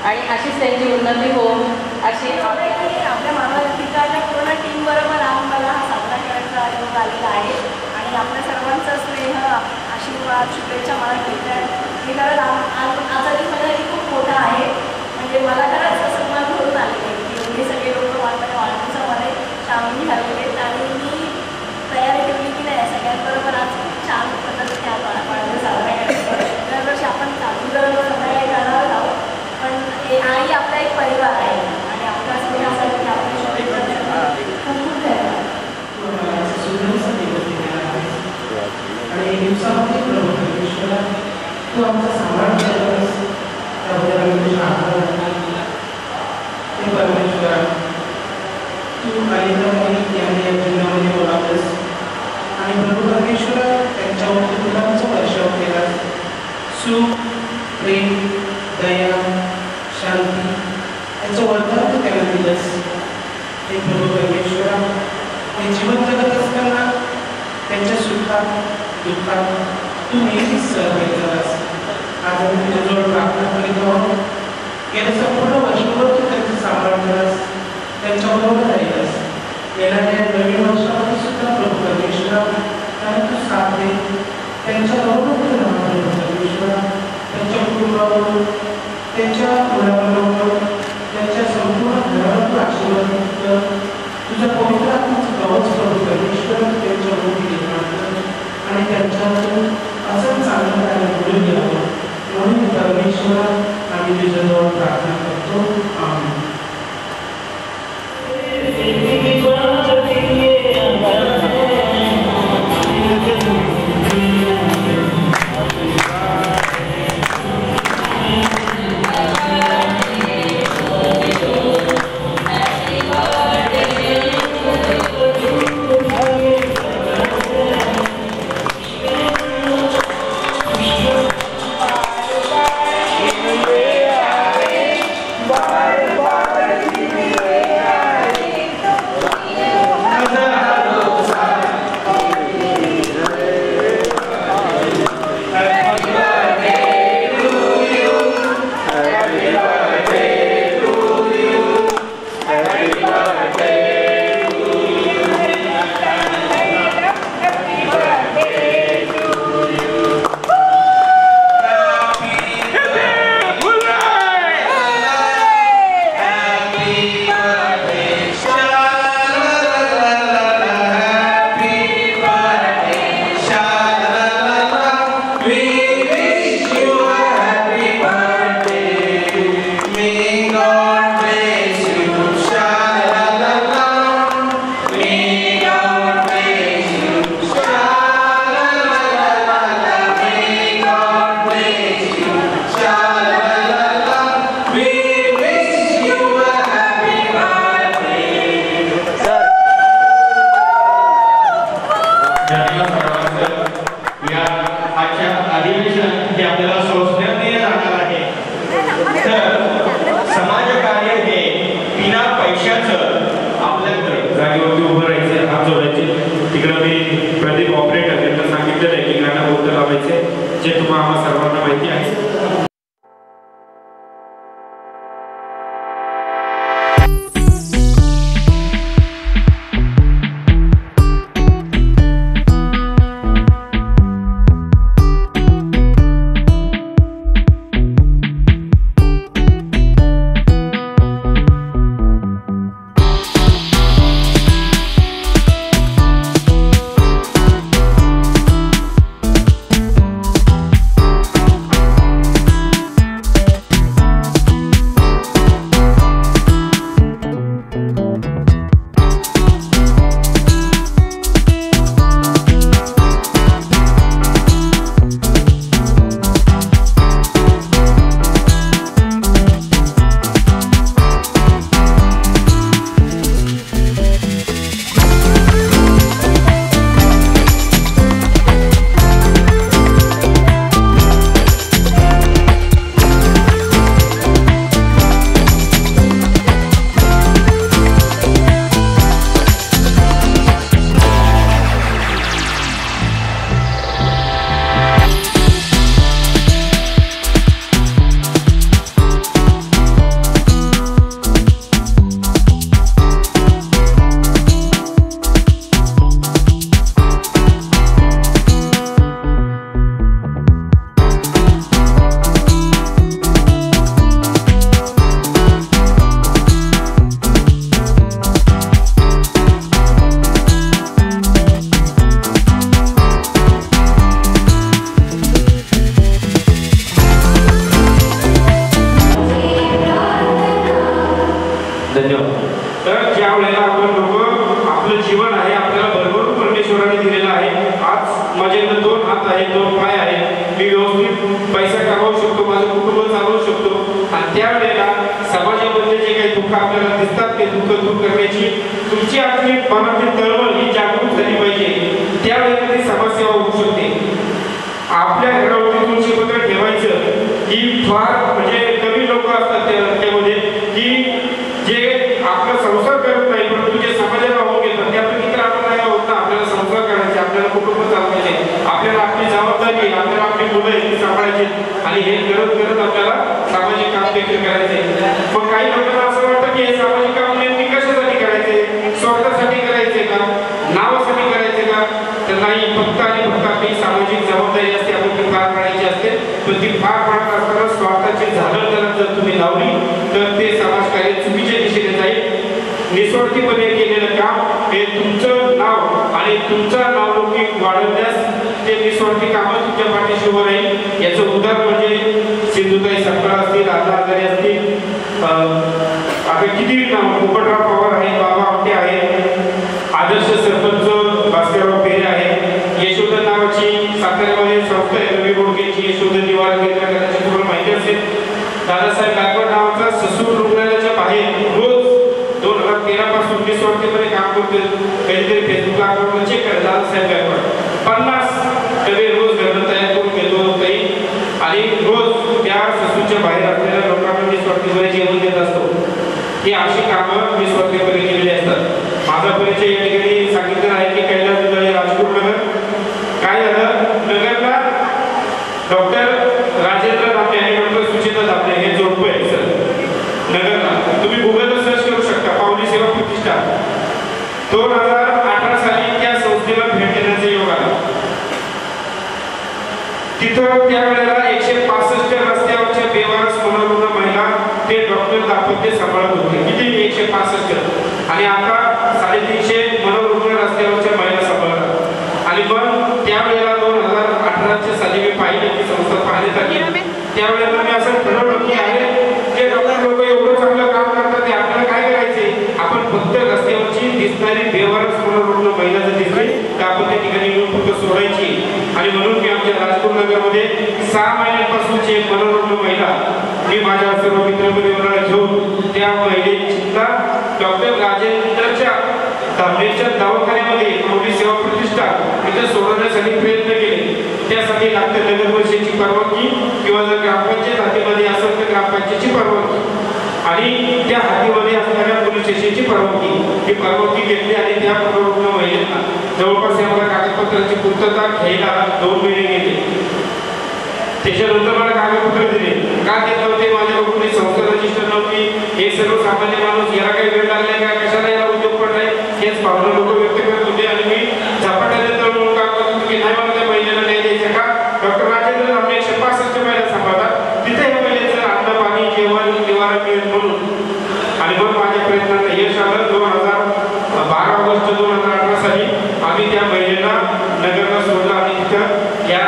आणि अशीच त्यांची उन्नती हो अशी आपल्या महाराष्ट्राच्या पूर्ण टीम बरोबर आज मला हा साजरा करायचा योग आलेला आहे आणि आपल्या सर्वांचा स्नेह आशीर्वाद शुभेच्छा मला मिळतात मी खरंच आजचा दिवस माझ्यासाठी खूप मोठा आहे म्हणजे मला खरंच असं मन भरून आलेलं आहे की एवढे सगळे लोक माझ्या वाढदिवसामध्ये सामील झालेले आहेत आणि मी तयारी ठेवली की नाही सगळ्यांबरोबर आज खूप छान पद्धतीने आज वाढदिवस साजरा करायचा दरवर्षी आपण चालू संध्याकाळी करणार आहोत पण आई आपला एक परिवार आहे आणि आपल्या स्नेहासाठी आपली शुभेच्छा खूप खूप आणि दिवसामध्ये परमेश्वरा तू आमचा सांभाळ केलास त्याबद्दल आम्ही तुझा आभार मानतो हे परमेश्वरा तू आईला यांनी या जीवनामध्ये बोलावलंस आणि प्रभू परमेश्वरा त्यांच्यावर तुलांचा वर्षाव केलास सुख प्रेम दया शांती याचं वरदान तू त्यांना दिलंस हे प्रभू परमेश्वरा हे जीवन जगत असताना त्यांच्या सुखात दुःखात तू नेहमीच सहभागी झालास आज आम्ही तुझ्याजवळ प्रार्थना करीत आहोत गेल्या संपूर्ण वर्षभर तू त्यांचा सांभाळ केलास त्यांच्याबरोबर राहिलास येणाऱ्या नवीन वर्षामध्ये सुद्धा प्रभू परमेश्वरा त्यांना तू साथ दे त्यांच्याबरोबर तू राहा प्रभू परमेश्वरा त्यांच्या कुटुंबाबरोबर त्यांच्या मुलाबरोबर त्यांच्या संपूर्ण घरावर तू आशीर्वाद कर तुझ्या पवित्र आत्म्याचं कवच प्रभू परमेश्वरा त्यांच्या भोवती निर्माण कर आणि त्यांच्यातून असं चांगलं कार्य घडून यावं म्हणून परमेश्वरा आम्ही तुझ्याजवळ प्रार्थना करतो आमेन. आणि त्यावेळेला समाजामध्ये जे काही दुःख आपल्याला दिसतात ते दुःख दूर करण्याची तुमची आपली मनातील तळमळ ही जागृत झाली पाहिजे, त्यावेळेला ती समाजसेवा होऊ शकते. आपल्या घरावरती तुळशीपत्र ठेवायचं ही फार म्हणजे कमी लोक असतात त्यामध्ये की जे आपला संसार करत नाही परंतु जे समाजाला वाहून घेतात. त्यापैकी तर आपण नाही आहोत ना. आपल्याला संसार करायचे, आपल्याला कुटुंब चालवायचे, आपल्याला आपली जबाबदारी, आपल्याला आपली मुलं ती सांभाळायची आणि हे करत करत आपल्याला सामाजिक काम देखील करायचे. मग काही लोकांना असं वाटतं की हे सामाजिक काम नेमकी कशासाठी करायचे, स्वतःसाठी करायचे का, नावासाठी करायचे का? तर नाही, फक्त आणि फक्त आपली सामाजिक जबाबदारी असते, आपण ती पार पाडायची असते. पण ती पार पाडत असताना स्वार्थाची झालर त्याला जर तुम्ही लावली तर ते समाजकार्य चुकीच्या दिशेने जाईल. निस्वार्थीपणे केलेलं काम हे तुमचं नाव आणि तुमचा नावलौकिक वाढवण्यास ते निस्वार्थी कामं तुमच्या पाठीशी उभं राहील. याचं उदाहरण म्हणजे सिंधुताई सपकाळ असतील, आझा आजारी असतील, आता किती नाव, पोपटराव पवार आहे, बाबा आमटे आहेत, आदर्श सरपंच भास्करराव पेरे आहे, यशोदा नावाची साताऱ्यामध्ये संस्था आहे रवी बोडकेची, यशोदा निवारण केंद्र, कदाचित तुम्हाला माहिती असेल. दादासाहेब गायकवाड नावाचा ससूर रुग्णालयाच्या बाहेर रोज 2013 पासून निस्वार्थीपणे काम करते. काहीतरी फेसबुकला अकाउंटला चेक करा, दादासाहेब गायकवाड 50 डबे रोज घरनं तयार करून घेतो ताई आणि रोज त्या ससूरच्या बाहेर असलेल्या लोकांना निस्वार्थीपणे जेवण देत असतो. ही अशी कामं निस्वार्थीपणे केलेली असतात. माझा परिचय या ठिकाणी सांगितलेला आहे की कैलास दुधाळे, राजपूर नगर. काय झालं, नगरला डॉक्टर राजेंद्र दामले आणि डॉक्टर सुचिता दामले हे जोडपं आहे सर नगरला. तुम्ही गुगलला सर्च करू शकता, पावली सेवा प्रतिष्ठान. 2018 साली त्या संस्थेला भेट देण्याचा योग आला. तिथं त्यावेळेला 165 रस्त्यावरच्या बेवारस मनोरुग्ण महिला ते डॉक्टर दाम्पत्य सांभाळत होते. किती? 165. आणि आता 350 मनोरुग्ण रस्त्यावरच्या महिला सांभाळतात. आणि मग त्यावेळेला 2018 साली मी पाहिली ती संस्था पाहण्यात आली. त्यावेळेला मी असं ठरवलं की अरे जे डॉक्टर लोक एवढं चांगलं काम करतात ते आपल्याला काय करायचे, आपण फक्त रस्त्यावरची दिसणारी बेवारस मनोरुग्ण महिला जर दिसली तर आपण त्या ठिकाणी येऊन फक्त सोडायची. आणि म्हणून मी आमच्या राजपूर नगरमध्ये 6 महिन्यांपासूनची एक मनोरुग्ण महिला मी माझ्या सर्व मित्रपरिवाराला घेऊन त्या महिलेला डॉक्टर राजेंद्रच्या दामलेच्या दवाखान्यामध्ये पावली सेवा प्रतिष्ठान इथे सोडवण्यासाठी प्रयत्न केले. त्यासाठी लागते नगर परिषदेची परवानगी किंवा जर ग्रामपंचायत हातीमध्ये असेल तर ग्रामपंचायतची परवानगी आणि त्या हातीमध्ये असणाऱ्या पोलीस स्टेशनची परवानगी. ही परवानगी घेतली आणि त्या मनोरुग्ण महिलेला जवळपास आम्हाला कागदपत्रांची पूर्तता घ्यायला 2 महिने गेले. त्याच्यानंतर मला कागदपत्र दिले. का देत नव्हते, माझ्याकडून संस्था रजिस्टर नव्हती. हे सर्वसामान्य माणूस याला काही वेळ लागलाय का, कशाला याला उद्योग पडलाय, हेच भावना लोक व्यक्त करत होते. आणि मी झपाट्याने म्हणून काम करत होतो की नाही मला त्या महिलेला नाही द्यायचं का. डॉक्टर राजेंद्र आम्ही 165 महिला सांभाळतात, तिथे या महिलेचं अन्न पाणी जेवण निवारण मिळेल म्हणून. आणि मग माझ्या प्रयत्नांना यश आलं. 12 ऑगस्ट 2018 साली आम्ही त्या महिलेला नगरला सोडलं आणि तिथं या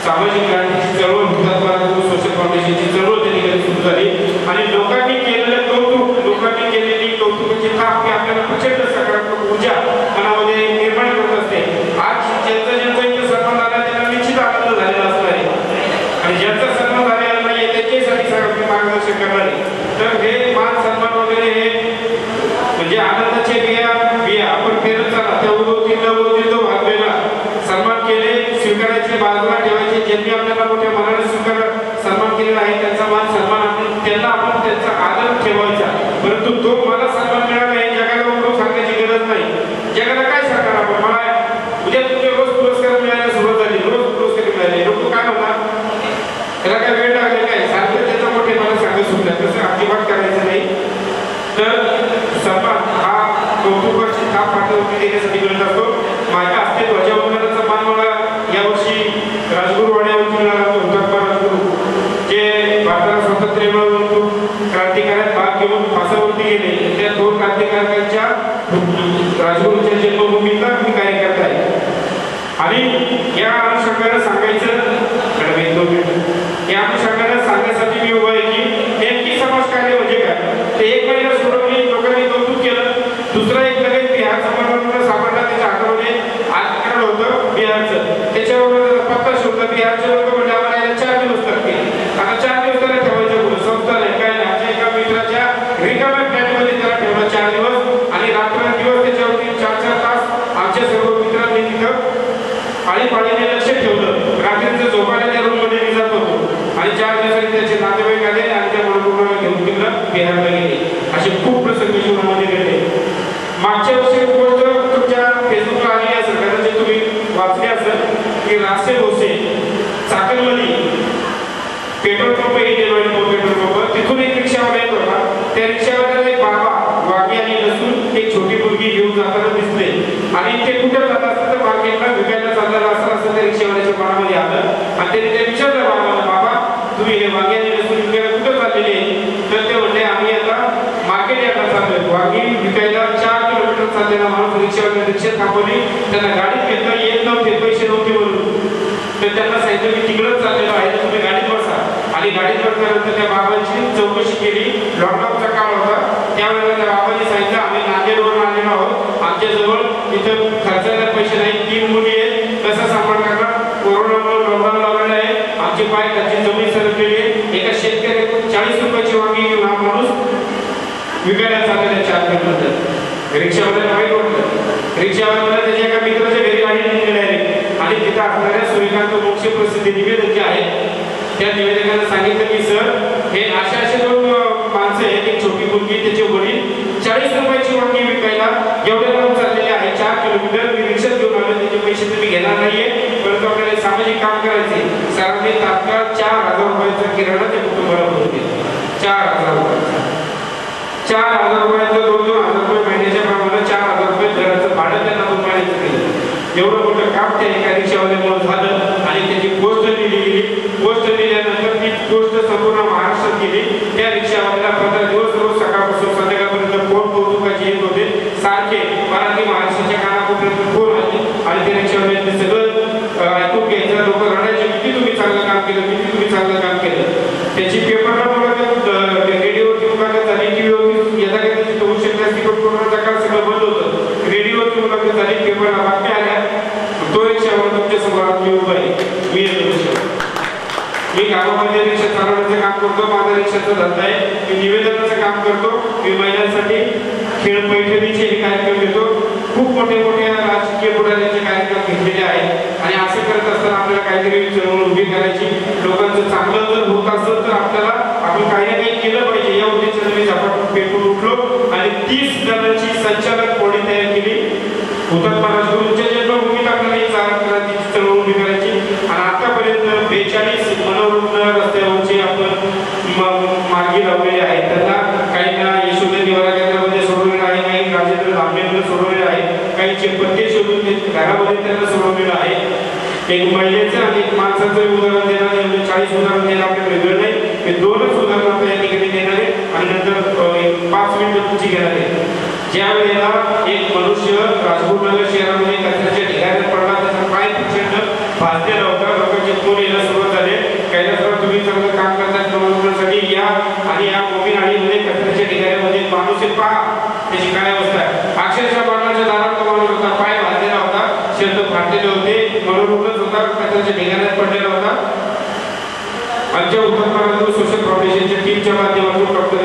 सामाजिक क्रांतीची चळवळ, हुतात्मा सोशल फाउंडेशनची चळवळ त्या ठिकाणी सुरू झाली. आणि लोकांनी केलेलं कौतुक, लोकांनी केलेली कौतुकाची थाप ही आपल्याला प्रचंड सकारात्मक ऊर्जा मनामध्ये निर्माण करत असते. आज ज्यांचा इथं सन्मान झाला त्यांना निश्चित आनंद झालेला असणार आहे आणि ज्यांचा सन्मान झालेला नाही त्याच्यासाठी सगळं मार्गदर्शन करणार आहे. तर हे मान सन्मान वगैरे हे म्हणजे आनंदाचे बिया आपण पेरत चाला, त्या उगवतील तो भाग वेगळा. सन्मान केले स्वीकारायचे, बाजूला ठेवायचे. ज्यांनी आपल्याला मोठ्या मनाने सन्मान केलेला आहे त्यांचा मान सन्मान त्यांना आपण त्यांचा आदर ठेवायचा. परंतु तो मला सन्मान मिळाला आहे जगाला म्हणून सांगण्याची गरज नाही. जगाला काय सांगणार आपण, मला उद्या तुमचे रोज पुरस्कार मिळायला सुरुवात झाली, रोज पुरस्कार मिळाले, लोक काय म्हणतात त्याला काय वेळ लागले काय सांगतो त्याचा मोठे मला सांगत सुटल्या. तसं अजिबात करायचं नाही. तर सन्मान हा कौतुकाची थाप पाठवून देण्यासाठी मिळत असतो. माझ्या हस्ते ध्वजावंदनाचा मान मला यावर्षी राजगुरुवाड्यावरती मिळाला. हुतात्मा राजगुरू जे भारताला स्वातंत्र्य मिळवून क्रांतिकार्यात भाग घेऊन फासावरती गेले, त्या 2 क्रांतिकारकांच्या राजगुरूच्या जन्मभूमीचा मी कार्यकर्ता आहे. आणि या अनुषंगाने सांगायचं या अनुषंगाने सांगण्यासाठी मी उभा आहे की नेमकी समाजकार्य म्हणजे काय. ते 1 महिना सोडवली, लोकांनी कौतुक केलं. दुसरा एक लगेच बिहारचा मनोरुग्ण सापडला, त्याच्या हातामध्ये आजकाल होतं बिहारचं, त्याच्यावर पत्ता शोधला. बिहारचे लोक म्हणजे आम्हाला 4 दिवस लागतील. आता 4 दिवस त्याला ठेवायचं संस्था नाही रिकाम्या फ्लॅटमध्ये त्याला ठेवलं 4 दिवस आणि रात्रंदिवस त्याच्यावरती 4-4 तास आमच्या सर्व मित्रांनी तिथं आळीपाळीने लक्ष ठेवलं. रात्रीचं झोपायला त्या रूममध्ये मी जात होतो आणि 4 दिवसांनी त्याचे नातेवाईक आले आणि त्या मनोरुग्णाला घेऊन तिकडं बिहारला गेले. असे खूप प्रसंग जीवनामध्ये घडले. मागच्या वर्षी गोष्ट तुमच्या फेसबुकला आली असेल, कदाचित तुम्ही वाचली असेल की रासे भोसे चाकणमध्ये petrol pump Indian Oil petrol pump, तिथून एक रिक्षावाला येत होता. त्या रिक्षावाल्याला एक बाबा वाघी आणि लसूण एक छोटी मुलगी घेऊन जाताना दिसले आणि ते कुठे जात असतं तर मार्केटला विकायला चाललेलं असं त्या रिक्षावाल्याच्या मनामध्ये आलं आणि त्यांनी ते विचारलं बाबाला, बाबा तुम्ही हे वाघी आणि लसूण विकायला कुठे चाललेले? तर ते म्हणले आम्ही आता मार्केट यार्डला चाललोय. वाघी विकायला 4 किलोमीटर चाललेला माणूस रिक्षावाल्या रिक्षा थांबवली, त्यांना गाडीत घेतलं, येत नव्हते, पैसे नव्हते म्हणून. तर त्यांना सांगितलं मी तिकडंच चाललेलो आहे, तर तुम्ही गाडीत बसा. आणि गाडीत बसल्यानंतर त्या बाबांची चौकशी केली. लॉकडाऊनचा काळ होता, त्यावेळेला त्या बाबांनी सांगितलं आम्ही नांदेडवरून आलेलो आहोत, आमच्याजवळ इथं खर्चायला पैसे नाही, 3 मुली आहेत, कसा सांभाळ करणार? कोरोनामुळे लॉकडाऊन लावलेलं आहे, आमची पाय खालची जमीन सरकलेली आहे. एका शेतकऱ्याकडून 40 रुपयाची वांगी घेऊन हा माणूस विकायला चाललेला 4 किलोमीटर. रिक्षावाल्याला वाईट वाटलं. रिक्षावाल्याला त्याच्या एका मित्राच्या घरी गाडी नेलेली आहे आणि तिथं असणाऱ्या सूर्यकांत मोक्षे प्रसिद्ध निवेदक जे आहेत त्या निवेदकांना सांगितलं की सर हे असे 2 माणसं आहेत, एक छोटी मुलगी त्याचे वडील 40 रुपयाची वांगी विकायला एवढ्या लांब चाललेले आहे, 4 किलोमीटर. मी रिक्षात घेऊन आलो, त्याचे पैसे तुम्ही घेणार नाहीये, परंतु आपल्याला सामाजिक काम करायचे. सरांनी तात्काळ 4000 रुपयाचा किराणा त्या कुटुंबाला भरून दिला. 4000 रुपयाचा 4000 रुपयाचं 2-2 हजार रुपये महिन्याच्या प्रमाणे 4000 रुपये घराचं भाडं त्यांना महिन्याचं केलं. एवढं मोठं काम त्या एका रिक्षावाल्यामुळे झालं आणि त्याची पोस्ट दिली गेली. पोस्ट दिल्यानंतर ती पोस्ट संपूर्ण महाराष्ट्रात गेली. त्या रिक्षावाल्याला 15 दिवस रोज सकाळपासून संध्याकाळपर्यंत फोन कौतुकाचे येत होते सारखे. मराठी महाराष्ट्राच्या कानाकोपऱ्यातून फोन आले आणि त्या रिक्षावाल्यांनी सगळं ऐकून घ्यायचं. लोक रडायचे किती तुम्ही चांगलं काम केलं, किती तुम्ही चांगलं काम केलं. त्याची पेपरला मुलाखत रेडिओवरती मुलाखत झाली, टीव्हीवरती यदा कदाचित होऊ शकते की कोरोनाचा काळ सगळं बंद होतं. रेडिओवरती मुलाखत झाली, पेपरला बातम्या आल्या. तो रिक्षावर तुमच्या समोरात मी उभा आहे, मी येतो. मी गावामध्ये रिक्षा चालवण्याचं काम करतो, माझा रिक्षाचा धंदा आहे. मी निवेदनाचं काम करतो, मी महिलांसाठी खेळ पैठणीचे हे कार्यक्रम घेतो. खूप मोठे राजकीय पुढाऱ्यांचे कार्यक्रम घेतलेले आहेत आणि असं करत असताना आपल्याला काहीतरी चळवळ उभी करायची. लोकांचं चांगलं जर होत असेल तर आपल्याला आपण काही ना काही केलं पाहिजे या उद्देशाने मी झपाटून पेटून उठलो आणि 30 जणांची संचालक बॉडी तयार केली. हुतात्मा राजगुरूंच्या जन्मभूमीत आपल्याला ही क्रांतीची चळवळ उभी करायची आणि आतापर्यंत 42 मनोरुग्ण रस्त्यावरचे आपण मार्गी लावलेले आहेत. त्यांना काहींना यशोदा निवारा केंद्रामध्ये सोडवलेलं आहे, काही राजेंद्र धामणेमध्ये सोडवलेलं आहे, काहींचे पत्ते शोधून घरामध्ये त्यांना सोडवलेलं आहे. एक महिलेचं आणि एक माणसाचं उदाहरण देणार आहे. 40 उदाहरण देणं आपल्याला वेगळं नाही, हे 2च उदाहरण आपल्या या ठिकाणी देणार आहे आणि नंतर 5 मिनिटं तुमची घेणार आहे. ज्या वेळेला एक मनुष्य राजपूतनगर शहरामध्ये कचऱ्याच्या ढिगाऱ्यात पडला, त्याचा पाय प्रचंड भाजलेला होता. लोकांचे फोन यायला सुरुवात झाले, कैलासराव तुम्ही चांगलं काम करतात मनोरंजनासाठी या आणि या मोमीन आळीमध्ये कचऱ्याच्या ढिगाऱ्यामध्ये माणूस पहा त्याची काय अवस्था आहे. अक्षरशः मरणाच्या दारात तो माणूस होता, पाय भाजलेला होता, शब्द फाटलेले होते, मनोरुग्णच होता, कचऱ्याच्या ढिगाऱ्यात पडलेला होता. आमच्या उत्तर सोशल फाउंडेशनच्या टीमच्या माध्यमातून डॉक्टर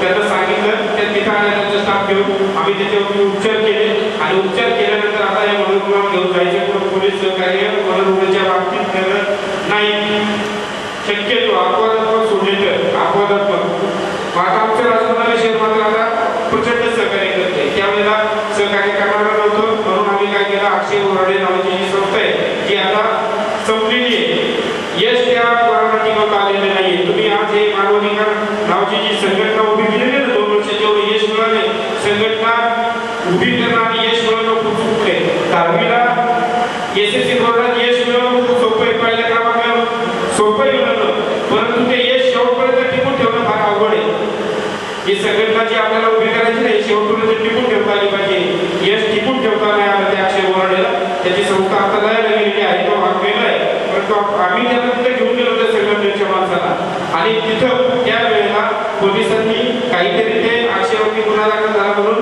त्यांना सांगितलं, त्या तिथं आल्यानंतर स्टाफ घेऊन आम्ही त्याच्यावरती उपचार केले आणि उपचार केल्यानंतर आता या मनोरुग्णाला घेऊन जायचे. पण पोलीस सहकार्य मनोरुग्णाच्या बाबतीत करत नाही. शक्यतो अपवादात्मक सोडले तर अपवादात्मक. आता आमच्या राजकारणाला शहर मात्र आता प्रचंड सहकार्य करते. त्यावेळेला सहकार्य करणारा नव्हतं म्हणून आम्ही काय केलं, अक्षय ओराडे नावाची जी संस्था आहे ती आता संपलेली आहे. यश त्या कोरोना टिकवता आलेले नाहीये. तुम्ही आज हे मानवाधिकार नावाची जी संघटना उभी केलेली आहे, 2 वर्ष जेवढे यश मिळाले, संघटना उभी करणं आणि यश मिळवणं खूप सोपं आहे. 10वीला SSC बोर्डात यश मिळवणं खूप सोपं आहे, पहिल्या क्रमांकावर सोपं आहे मिळवणं, परंतु ते यश शेवटपर्यंत टिकून ठेवणं फार अवघड आहे. ही संघटना जी आपल्याला उभी करायची नाही, शेवटपर्यंत टिकून ठेवता आली पाहिजे. यश टिकून ठेवता नाही आलं त्या अक्षय बोराडेला. त्याची संस्था आता लयाला गेलेली आहे, तो भाग वेगळा आहे, परंतु आम्ही त्यांना तिथे घेऊन गेलो त्या संघटनेच्या माणसाला आणि तिथं त्या वेळेला पोलिसांनी काहीतरी ते अक्षयवरती गुन्हा दाखल झाला म्हणून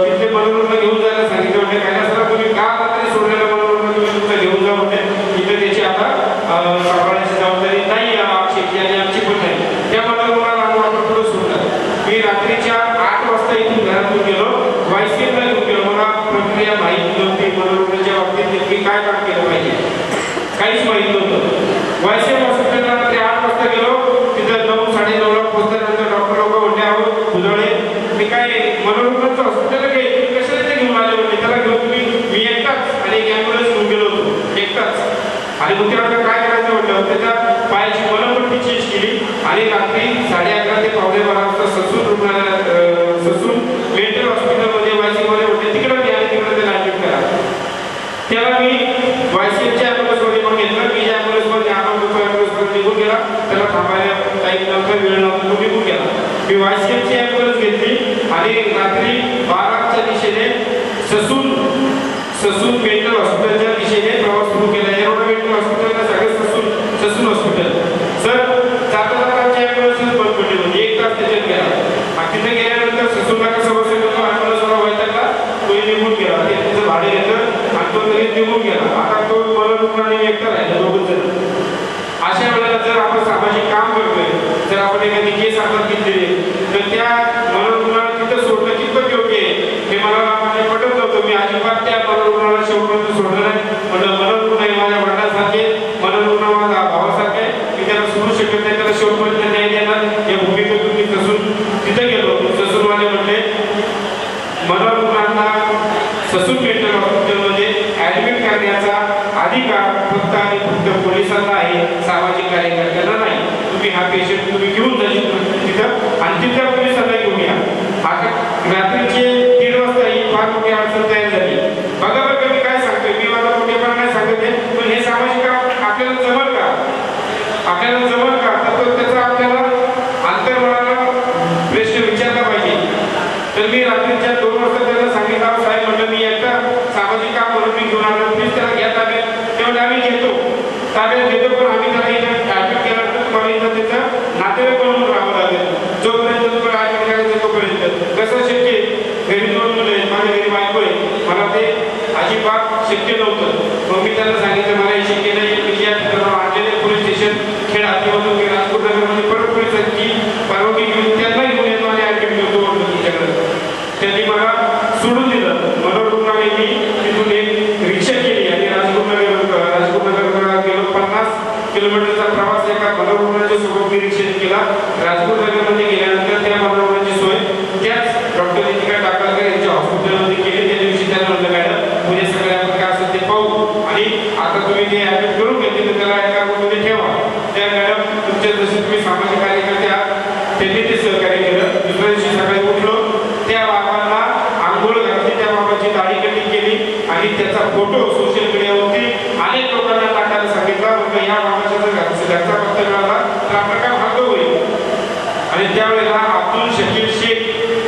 तिथे मनोरुग्ण घेऊन जायला सांगितलं. म्हणजे काय सर तुम्ही का तरी सोडलेलं मनोरुग्ण तुम्ही तुमचं घेऊन जा म्हणजे तिथे त्याची आता सांभाळण्याची जबाबदारी नाही अक्षयची आणि आमची पण नाही. आणि रात्री 11:30 ते 11:15 वाजता ससून मेंटल हॉस्पिटलमध्ये वायसीमध्ये होते, तिकडे मी आणि तिकडे त्याला ऍडमिट करा. त्याला मी वायसीच्या ॲम्ब्युलन्समध्ये पण घेतलं. मी ज्या ॲम्ब्युलन्समध्ये आलो होतो ॲम्ब्युलन्समध्ये निघून गेला, त्याला थांबायला काही नंतर वेळ नव्हता, तो निघून गेला. मी वायसीची ॲम्ब्युलन्स घेतली आणि रात्री 12च्या दिशेने ससून मेंटल हॉस्पिटलच्या दिशेने प्रवास सुरू केला. एरोडा मेंटल हॉस्पिटलला सगळं ससून हॉस्पिटल. सर जाता जाता आमची ॲम्ब्युलन्सच बंद पडली होती, 1 तास त्याच्यात गेला. तिथे गेल्यानंतर ससूनला कसं बसेल होतो, ॲम्ब्युलन्सला वैतागला, तो निघून गेला. ते तिचं भाडे घेतलं आणि तो लगेच निघून गेला. आता तो मनोरुग्णाने एकटा राहिला, 2 जण. अशा वेळेला जर आपण सामाजिक काम करतोय, जर आपण एखादी केस हातात घेतलेली, तर त्या मनोरुग्णाला तिथं सोडणं कितपत योग्य आहे हे मला पटत नव्हतं. मी अजिबात त्या मनोरुग्णाला शेवटपर्यंत सोडलं नाही. म्हणलं मनोरुग्ण हे माझ्या वडिलांसारखे, मनोरुग्ण माझा भावासारखे, मी त्याला सोडू शकत नाही, त्याला शेवटपर्यंत न्याय देणार या भूमिकेतून मी तिथं गेलो. ससूनवाले म्हणले मनोरुग्णांना ससून मेंटल हॉस्पिटलमध्ये ऍडमिट करण्याचा अधिकार फक्त आणि फक्त पोलिसांना आहे, सामाजिक कार्यकर्त्यांना नाही. तुम्ही हा पेशंट तुम्ही घेऊन जा तिथं आणि तिथल्या पोलिसांना घेऊन या. आता रात्रीचे 3 वाजता ही फार मोठी अडचण तयार झाली. बघा बघा मी काय सांगतोय, मी माझा मोठेपणा नाही सांगत आहे, पण हे सामाजिक काम आपल्याला जमल का? तर त्याचा आपल्याला अंतर्मनाला प्रश्न विचारला पाहिजे. तर मी रात्रीच्या 2 वाजता त्याला सांगितलं, साहेब म्हटलं मी एकटा सामाजिक काम म्हणून मी घेऊन आलो, प्लीज त्याला घ्या ताब्यात. तेव्हा आम्ही घेतो, पण आम्ही त्याला इथं ऍडमिट केल्यानंतर तुम्हाला इथं त्याचं नातेवाईक म्हणून राहावं लागेल. जोपर्यंत तुम्हाला ऍडमिट करायचं तोपर्यंत. कसं शक्य आहे, घरी 2 मुलं आहेत, माझ्या घरी बायको आहे, मला ते अजिबात शक्य नव्हतं. मग मी त्यांना सांगितलं मला हे शक्य नाही. मी या ठिकाणी आणलेले पोलीस स्टेशन खेड हद्दीमधून मी राजपूर नगरमध्ये परत पोलिसांची परवानगी घेऊन त्यांना घेऊन येतो आणि ऍडमिट करतो म्हणतो तुमच्याकडे. त्यांनी मला सोडून दिलं. मनोरुग्णाने मी तिथून एक रिक्षा केली आणि राजपूर नगर गेलो. 50 किलोमीटरचा प्रवास एका मनोरुग्णाच्या सोबत मी रिक्षेने केला. राजपूर नगरमध्ये गेल्यानंतर त्या मनोरुग्णाची सोय त्याच डॉक्टर नितिका टाकळकर यांच्या हॉस्पिटलमध्ये केली. त्या दिवशी त्यांना म्हणलं मॅडम पुढे सगळे आपण काय असेल ते पाहू आणि आता तुम्ही ते ऍडमिट करून घेतले तर त्याला एका रूममध्ये ठेवा. त्या मॅडम तुमच्या जसे तुम्ही सामाजिक कार्यकर्ते आहात त्यांनी ते सहकार्य केलं. दुसऱ्या दिवशी सकाळी उठलो, त्या बाबांना आंघोळ घातली, त्या बाबाची दाढी कटिंग केली आणि त्याचा फोटो सोशल मीडियावरती अनेक लोकांना टाकायला सांगितला. मग या बाबाच्या जर घरचा पत्ता मिळाला तर आपलं काम हलकं होईल. आणि त्यावेळेला अब्दुल शकील शेख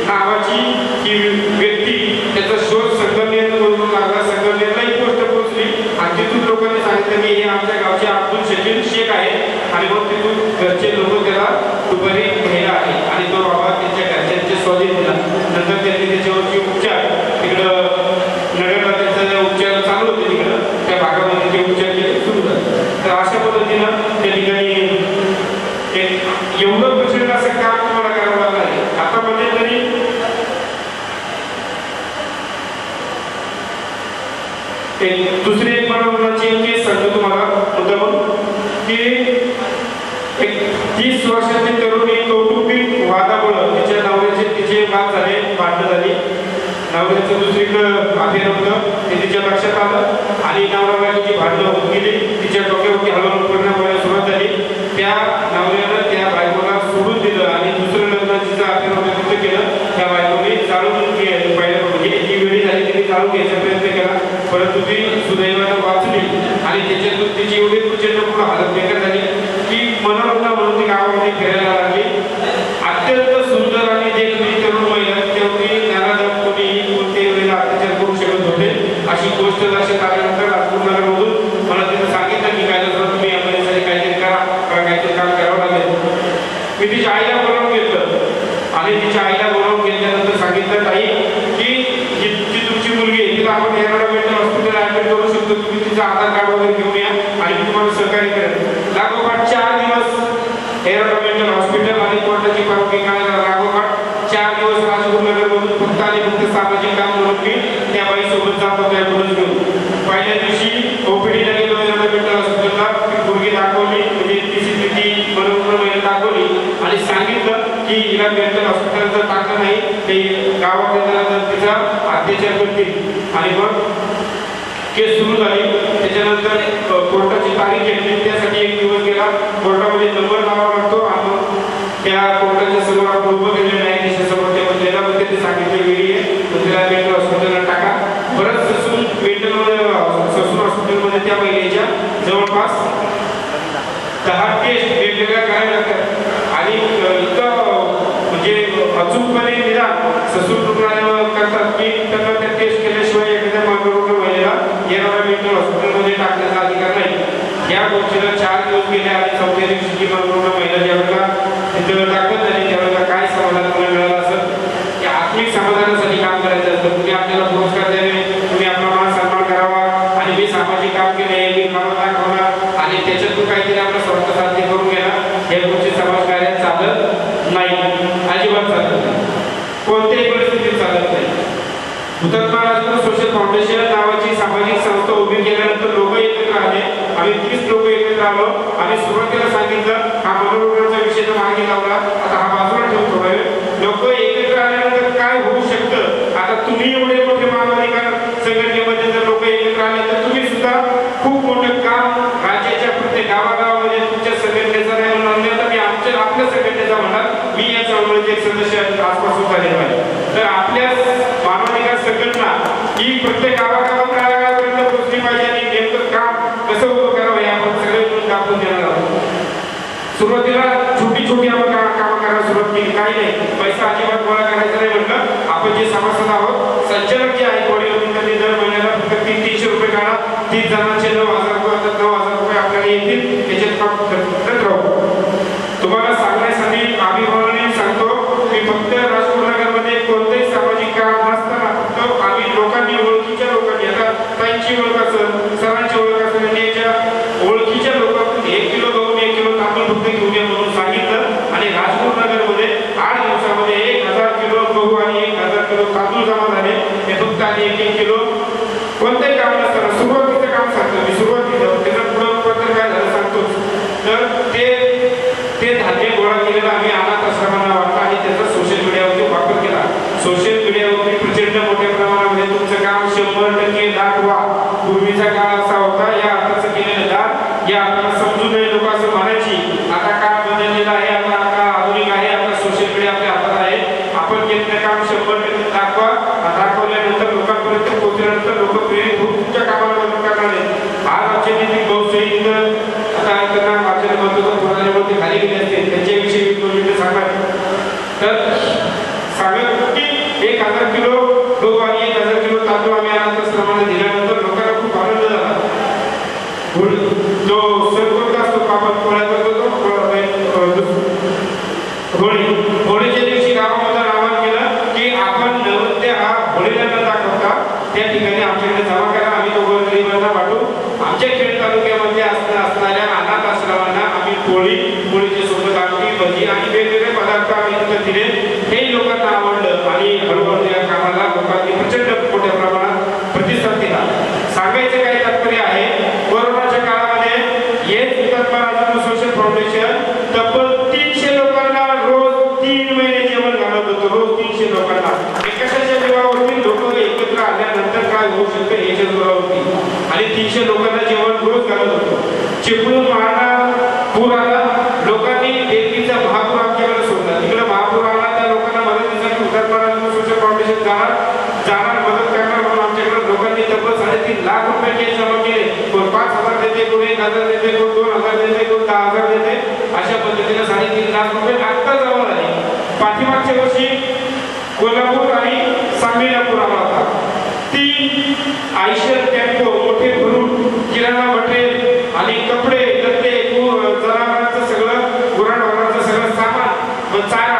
नावाची ही व्यक्ती त्याचा शोध संगमनेरमधून लागला. संगमनेरलाही पोस्ट पोहोचली आणि तिथून लोकांनी सांगितलं की हे आमच्या गावचे अब्दुल शकील शेख आहे. आणि मग तिथून घरचे लोक त्याला दुपारी घ्यायला आले आणि तो बाबा त्यांच्या घरच्यांचे स्वाधीन दिला. नंतर त्यांनी त्याच्यावरचे उपचार तिकडं नगरला त्यांचा उपचार चालू होते, तिकडं त्या भागामध्ये ते उपचार केले सुरू झाले. तर अशा पद्धतीनं त्या ठिकाणी एवढं प्रचंड असं काम तुम्हाला करावं लागलं आहे. आता म्हणजे तरी दुसरी एक मनोरुग्णाची केस सांगतो तुम्हाला मुद्दाम की एक 30 वर्षाची तरुणी कौटुंबिक वादामुळे तिच्या नवऱ्याचे तिचे भांडणं झाली. नवऱ्याचं दुसरीकडं अफेअर होतं ते तिच्या लक्षात आलं आणि नवरा बायकोची भांडणं होत गेली. तिच्या डोक्यावरती हलवून परिणाम व्हायला सुरुवात झाली. त्या नवऱ्यानं त्या बायकोला सोडून दिलं आणि दुसरं लग्न तिचं अफेअर होतं तिथं केलं. त्या बायकोने जाळून पहिल्या म्हणजे जी वेळी झाली तिने जाळून घ्यायचा प्रयत्न केला, परंतु ती सुदैवानं वाचली आणि त्याच्यातून तिची एवढी प्रचंड पूर्ण हालत बेकार झाली की मनोरुग्ण म्हणून ती गावामध्ये फिरायला लागली. अत्यंत सुंदर आणि देखणी तरुण महिला तेवढी ज्ञानादार कोणीही कोणत्याही वेळेला अत्याचार करू शकत होते. अशी गोष्ट लक्षात आल्यानंतर राजपूर नगरमधून मला तिथं सांगितलं की काय जर तुम्ही आपल्यासाठी काहीतरी करा, काहीतरी काम करावं लागेल. मी तिच्या आईला बोलावून घेतलं आणि तिच्या आईला बोलावून घेतल्यानंतर सांगितलं ताई की जी तुमची मुलगी आहे तिला आपण एरोडा मेंटल हॉस्पिटल ऍडमिट करू शकतो, तुम्ही तिचं आधार कार्ड वगैरे घेऊन या आणि मी तुम्हाला सहकार्य करेन. लागोपाठ 4 दिवस एरोडा मेंटल हॉस्पिटल आणि कोर्टाची परवानगी काढायला लागोपाठ 4 दिवस राजपूर नगरमधून फक्त आणि फक्त सामाजिक काम म्हणून मी त्या बाईसोबत जात होतो ॲम्ब्युलन्स घेऊन. पहिल्या दिवशी ओपीडीला गेलो एरोडा मेंटल हॉस्पिटलला, मुलगी दाखवली म्हणजे तिची मनोरुग्ण महिला दाखवली आणि सांगितलं की हिला मेंटल हॉस्पिटल जर टाकलं नाही ते गावातल्या तिचा अत्याचार करतील. आणि मग केस सुरू झाली. त्याच्यानंतर कोर्टाची तारीख घेतली, त्यासाठी 1 दिवस गेला. कोर्टामध्ये नंबर लावावा लागतो आणि त्या कोर्टाच्या समोर आपण उभं केलेलं आहे देशासमोर त्या बदलेला पण त्यांनी सांगितलं वेळी आहे तर तिला मेंटल हॉस्पिटलला टाका. परत ससून ससून हॉस्पिटलमध्ये त्या महिलेच्या जवळपास 10 टेस्ट वेगवेगळ्या करायला लागतात आणि इतकं म्हणजे अचूकपणे निदान ससून रुग्णालयावर करतात की त्यांना त्या टेस्ट केल्याशिवाय एखाद्या मनोरुग्ण महिलेला येणाऱ्या मेंटल हॉस्पिटलमध्ये टाकण्याचा अधिकार नाही. या गोष्टीला 4 दिवस गेले आणि 4थ्या दिवशी जी मनोरुग्ण महिला ज्यावेळेला तिथं दाखल झाली त्यावेळेला काय समाधान तुम्हाला मिळालं असेल की आत्मिक समाधानासाठी काम करायचं असतं. तुम्ही आपल्याला पुरस्कार द्यावे, तुम्ही आपला मान सन्मान करावा आणि मी सामाजिक काम केले मी कामात दाखवणार आणि त्याच्यातून काहीतरी आपलं स्वतः साध्य करून घेणार या गोष्टी समाज कार्यात चालत नाही, अजिबात चालत नाही, कोणत्याही परिस्थितीत चालत नाही. हुतात्मा राजगुरू सोशल फाउंडेशन नावाची सामाजिक संस्था उभी केल्यानंतर लोक एकत्र आले. आम्ही 30 लोक एकत्र आलो. आम्ही सुरुवातीला सांगितलं हा मनोरुग्णाचा विषय तर मागे लावला, आता हा बाजूला ठेवून थोडा वेळ. लोक एकत्र आल्यानंतर काय होऊ शकतं, आता तुम्ही एवढे मोठे मानवाधिकार संघटनेमध्ये जर लोक एकत्र आले तर तुम्ही सुद्धा खूप मोठं काम राज्याच्या प्रत्येक गावागावामध्ये तुमच्या संघटनेचा नाही म्हणणार तर मी आपल्या संघटनेचा म्हणणार. मी या चळवळीचे एक सदस्य आजपासून झालेलो आहे. तर आपल्या मानवाधिकार संघटना ही प्रत्येक गावागावात गावापर्यंत पोहोचली पाहिजे आणि नेमकं काम कसं उभं करावं हे आपण सगळे मिळून दाखवून देणार आहोत. सुरुवातीला छोटी छोटी आपण कामं करायला सुरुवात केली. काही नाही, पैसा अजिबात गोळा करायचा नाही म्हटलं. आपण जे सभासद आहोत संचालक जे आहेत वडील त्यांनी दर महिन्याला फक्त 300 रुपये काढा. 30 जणांचे 9,000 रुपये 9,000 रुपये आपल्याला येतील. त्याच्यात काम करत राहू. तुम्हाला सांगण्यासाठी अभिमानाने सांगतो की फक्त राजगुरुनगरमध्ये कोणतेही सामाजिक काम नसताना फक्त आम्ही लोकांनी ओळखीच्या लोकांनी आता ताईंची ओळख असेल सरांची ओळख असेल याच्या ओळखीच्या लोकांनी 1 किलो गहू 1 किलो तांदूळ फक्त घेऊन या म्हणून सांगितलं आणि राजगुरुनगरमध्ये 8 दिवसामध्ये 1000 किलो गहू आणि 1000 किलो तांदूळ जमा झाले. हे फक्त आणि 1-1 किलो कोणतेही काम नसताना सुरुवातीचं काम सांगतो मी. सुरुवातीचं त्याचं पुढं पत्र काय झालं सांगतोच. तर ते धान्य गोळा केलेलं आम्ही अनाथ आश्रमांना वाटलं आणि त्याचा सोशल मीडियावरती वापर केला. सोशल मीडियावरती प्रचंड मोठ्या प्रमाणामध्ये तुमचं काम 100% दाखवा. पूर्वीचा काळ असा होता या हाताचं केलेलं दान या हाताला समजून नये लोक असं म्हणायची. आता काळ बदललेला आहे, आता काळ आधुनिक आहे, आता सोशल मीडिया आपल्या हातात आहे. आपण केलेलं काम 100% दाखवा. दाखवल्यानंतर लोकांपर्यंत पोहोचल्यानंतर लोक प्रेरित होऊन तुमच्या कामाला मदत करणार आहेत. आज आमचे नितीन भाऊ सहित आता त्यांना माझ्या महत्त्वाचं थोड्यावरती खाली गेले असते त्यांच्याविषयी 2 मिनिटं सांगणार. तर सांगत की 1000 किलो गहू आणि 1000 किलो तांदूळ आम्ही अनाथ आश्रमाला दिल्यानंतर लोकांना खूप आनंद झाला. जो सण कोणता असतो आपण पोळ्या करतो होळीच्या दिवशी गावामध्ये आवाहन केलं की आपण नैवेद्य हा होळीला न दाखवता त्या ठिकाणी आमच्याकडे जमा करा. आम्ही तो गरिबांना वाटू. आमच्या खेड तालुक्यामध्ये असणाऱ्या अनाथ आश्रमांना आम्ही पोळीच्या सोबत आमटी भजी आणि वेगवेगळे पदार्थ आम्ही तिथं दिले. हे लोकांना आवडलं आणि हळूहळू या कामाला लोकांनी प्रचंड मोठ्या प्रमाणात प्रतिसाद दिला. सांगायचं काय तात्पर्य आहे, कोरोनाच्या काळामध्ये हेच हुतात्मा राजगुरू सोशल फाउंडेशन तब्बल 300 लोकांना रोज 3 महिने जेवण घालत होतं. रोज 300 लोकांना एकाच्या जीवावरती लोक एकत्र आल्यानंतर काय होऊ शकतं याच्या जोरावरती आणि 300 लोकांना जेवण रोज घालत होतो. चिपळूण महाडा पूर आला, लोकांनी देवीचा महापूर आमच्याकडे सोडला. तिकडे महापूर आला त्या लोकांना मदतीसाठी हुतात्मा राजगुरू सोशल फाउंडेशन जाणार मदत करणार म्हणून आमच्याकडे लोकांनी तब्बल 3.5 लाख रुपये केस जमा केले. कोण 5,000 देते, कोण 1,000 देते, कोण 2,000 देते, कोण 10,000 देते. अशा पद्धतीने 3.5 लाख रुपये आत्ता जमा झाले. पाठीमागच्या वर्षी कोल्हापूर आणि सांगलीला पूर आला होता. 3 आयशर टेम्पो मोठे भरून किराणा मटेरियल आणि कपडे लत्ते जनावरांचं सगळं गुराढोरांचं सगळं सामान चारा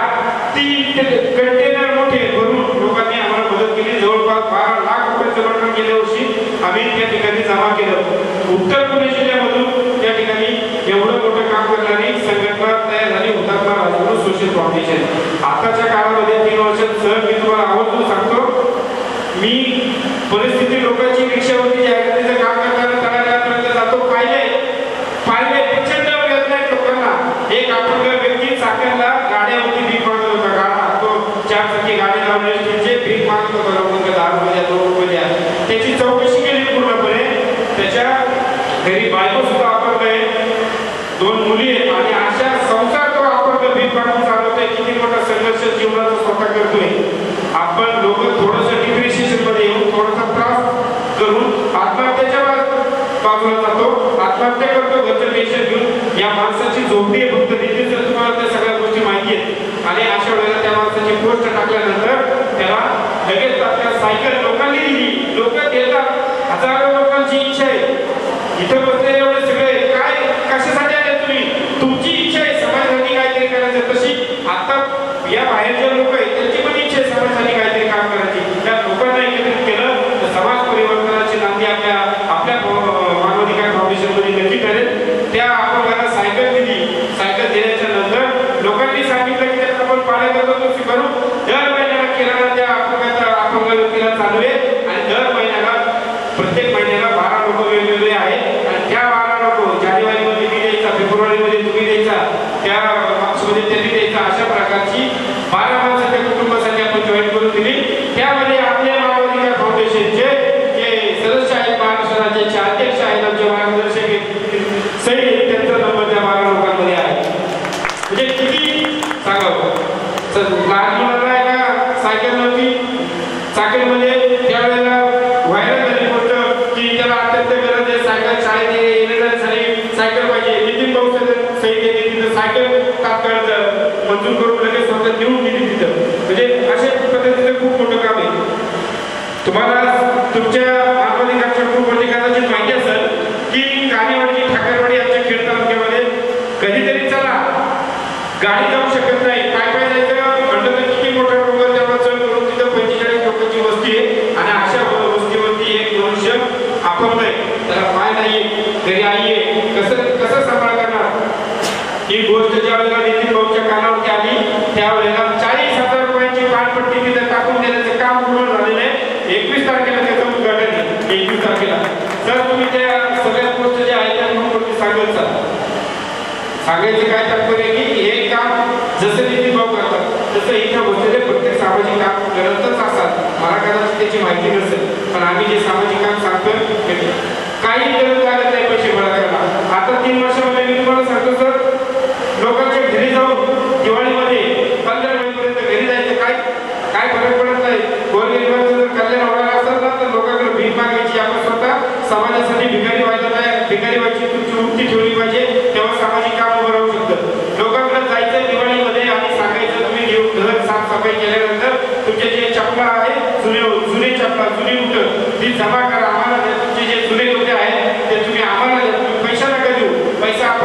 3 कंटेनर मोठे भरून लोकांनी आम्हाला मदत केली. जवळपास 12 लाख रुपये रक्कम गेल्या वर्षी आम्ही त्या ठिकाणी जमा केलं. उत्तर पुणे जिल्ह्यामधून त्या ठिकाणी एवढं मोठं काम करणारी संघटना तयार झाली हुतात्मा राजगुरू सोशल फाउंडेशन. आताच्या काळामध्ये 3 वर्षात सर मी तुम्हाला आवर्जून सांगतो मी परिस्थिती लोकांची रिक्षावरती जाहिरातीचं काम करताना तळागाळापर्यंत जातो. पाहिले प्रचंड वेदना आहेत लोकांना. एक अपंग व्यक्ती चाकणला गाड्यावरती भीक मागत होता. गाडा तो 4 चाकी गाडी लावण्याचे भीक मागत होता. लोकांना 10 रुपये द्या 2 रुपये द्या. त्याची चौकशी केली पूर्णपणे. त्याच्या घरी बायको सुद्धा अपंग आहे, 2 मुली आहेत आणि अशा संसार तो अपंग भीक मागून मार्गदर्शन जीवनाचं स्वतः करतोय. आपण लोक थोडंसं डिप्रेशन मध्ये येऊन थोडासा त्रास करून आत्महत्येच्या बाजूला जातो, आत्महत्या करतो घरचं टेन्शन घेऊन. या माणसाची झोपडी आहे फक्त तिथे जर तुम्हाला त्या सगळ्या गोष्टी माहिती आहेत आणि अशा वेळेला त्या माणसाची पोस्ट टाकल्यानंतर त्याला लगेच आपल्या सायकल लोकांनी दिली. लोक देतात, हजारो लोकांची इच्छा आहे. इथं बसलेले एवढे सगळे काय कशासाठी आले तुम्ही? तुमची इच्छा आहे समाजासाठी काहीतरी करायचं. तशी आता या बाहेर जे लोक आहेत त्यांची पण इच्छा आहे समाजासाठी काहीतरी काम करायची. त्या लोकांना एकत्रित केलं तर समाज परिवर्तनाची नांदी आपल्या मानवाधिकार फाउंडेशन मध्ये नक्की ठरेल. त्या अपंगाला सायकल दिली. सायकल दिल्याच्या नंतर लोकांनी सांगितलं की त्यात आपण पाण्याबद्दल करू. दर महिन्याला किराणा त्या अपंग व्यक्तीला चालू आहे आणि दर महिन्याला प्रत्येक महिन्याला 12 लोक वेगवेगळे आहेत आणि त्या 12 लोक जानेवारीमध्ये मी द्यायचा, फेब्रुवारीमध्ये तुम्ही द्यायचा, त्या मार्चमध्ये त्यांनी द्यायचा. अशा प्रकारची 12 माणसं त्या कुटुंबासाठी आपण जॉईन करून दिली. त्यामध्ये आपल्या मानवाधिकार फाउंडेशनचे जे सदस्य आहेत, महाराष्ट्र राज्याचे अध्यक्ष आहेत, आमचे मार्गदर्शक सहित त्यांचा नंबर त्या 12 लोकांमध्ये आहे. म्हणजे किती सांगावं. लहान मुलांना एका सायकल नव्हती, सायकलमध्ये त्यावेळेला व्हायरल झाली गोष्ट की त्याला अत्यंत गरज आहे सायकल, शाळेत येण्यासाठी सायकल पाहिजे. नितीन भाऊ सहित येते तिथं सायकल तात्काळ मंजूर करून लगेच स्वतः नेऊन दिली तिथं. म्हणजे अशा पद्धतीचं खूप मोठं काम आहे. तुम्हाला तुमच्या मानवाधिकारच्या ग्रुपवरती कदाचित माहिती असेल की कानेवाडी ठाकरवाडी आमच्या खेड तालुक्यामध्ये कधीतरी चला गाडी जाऊ शकत नाही, काय काय जायचं म्हणलं तर किती मोठा डोंगर त्यावर चढ करून तिथं 45 लोकांची वस्ती आहे आणि अशा वस्तीवरती एक मनुष्य अपंग आहे, त्याला पाय नाही, घरी आई आहे, कसं सांभाळ करणार. ही गोष्ट ज्या वेळेला नितीन भाऊच्या कानावरती आली त्यावेळेला 40,000 रुपयांची पाणपट्टी तिथे टाकून देण्याचं काम पूर्ण झालेलं आहे. 21 तारखेला त्याचं उद्घाटन आहे. 21 तारखेला सर तुम्ही त्या सगळ्या गोष्टी ज्या आहेत त्या म्हणून सांगायचं काय तात्पर्य की हे काम जसं नितीन भाऊ करतात तसं इथं बसलेले प्रत्येक सामाजिक काम करतच असतात. मला कदाचित त्याची माहिती नसेल पण आम्ही जे सामाजिक काम सांगतोय काही गरज लागत नाही पैसे गोळा करायला. आता 3 वर्षामध्ये मी तुम्हाला सांगतो सर, लोकांच्या घरी जाऊन दिवाळीमध्ये 15 महिन्यापर्यंत घरी जायचं काय फरक पडत नाही. गोरगरिबांचं जर कल्याण होणार असेल ना तर लोकांकडे भीक मागायची. आपण स्वतः समाजासाठी भिकारी व्हायला नाही, भिकारी व्हायची तुमची वृत्ती ठेवली पाहिजे, तेव्हा सामाजिक काम उभं राहू शकतं. लोकांकडे जायचं दिवाळीमध्ये आणि सांगायचं तुम्ही घर साफसफाई केल्यानंतर तुमचे जे चपला आहे जुने चपला जुनी उठ ती जमा करा आम्हाला. तुमचे जे जुने कपडे आहेत ते तुम्ही आम्हाला द्या, तुम्ही पैसा नका देऊ. पैसा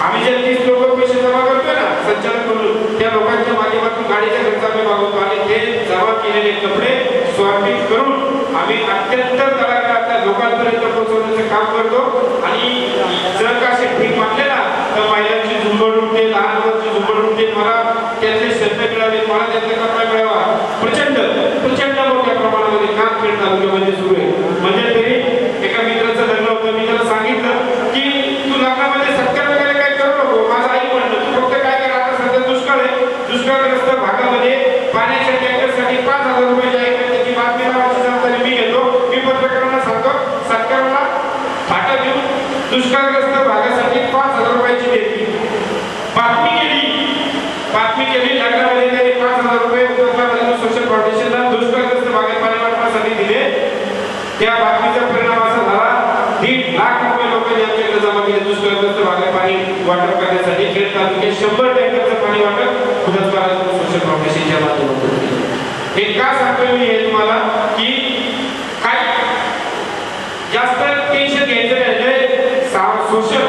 आम्ही जे 30 लोक पैसे जमा करतोय ना संचालक म्हणून त्या लोकांच्या माध्यमातून गाडीच्या खर्च आम्ही मागवतो आणि ते जमा केलेले कपडे सॉर्टिंग करून आम्ही अत्यंत तळागाळातल्या लोकांपर्यंत पोहोचवण्याचं काम करतो. आणि जर का असे भीक मागले ना तर महिलांची झुंबड उठते, लहान मुलांची झुंबड उठते, मला त्यातले शब्द मिळाले, मला त्यातले कपडा मिळावा. प्रचंड मोठ्या प्रमाणामध्ये काम खेळ तालुक्यामध्ये सुरू आहे. म्हणजे तरी एका मित्राचं लग्न होतं, मी त्याला सांगितलं की तू लग्नामध्ये सत्कार वगैरे काय करू नको, माझं आई म्हणलं तू फक्त काय कर, आता सध्या दुष्काळ आहे, दुष्काळग्रस्त भागामध्ये पाण्याच्या टँकरसाठी 5,000 रुपये जे आहेत त्याची बातमी लावायची जबाबदारी मी घेतो. मी पत्रकारांना सांगतो सरकारला फाटा घेऊन दुष्काळग्रस्त भागासाठी 5,000 रुपयाची देणगी बातमी केली. लग्नामध्ये त्यांनी 5,000 रुपये सोशल फाउंडेशनला दुष्काळग्रस्त भागात पाणी वाटण्यासाठी दिले. त्या बातमीचा परिणाम असा झाला 1.5 लाख रुपये लोकांनी आमच्याकडे जमा केले दुष्काळग्रस्त भागात पाणी वाटप करण्यासाठी. खेड तालुक्यात 100 टँकरचं पाणी वाटप उदत सोशल फाउंडेशनच्या माध्यमातून केलं. हे का सांगतोय मी हे तुम्हाला की काय जास्त टेन्शन घ्यायचं नाही. सोशल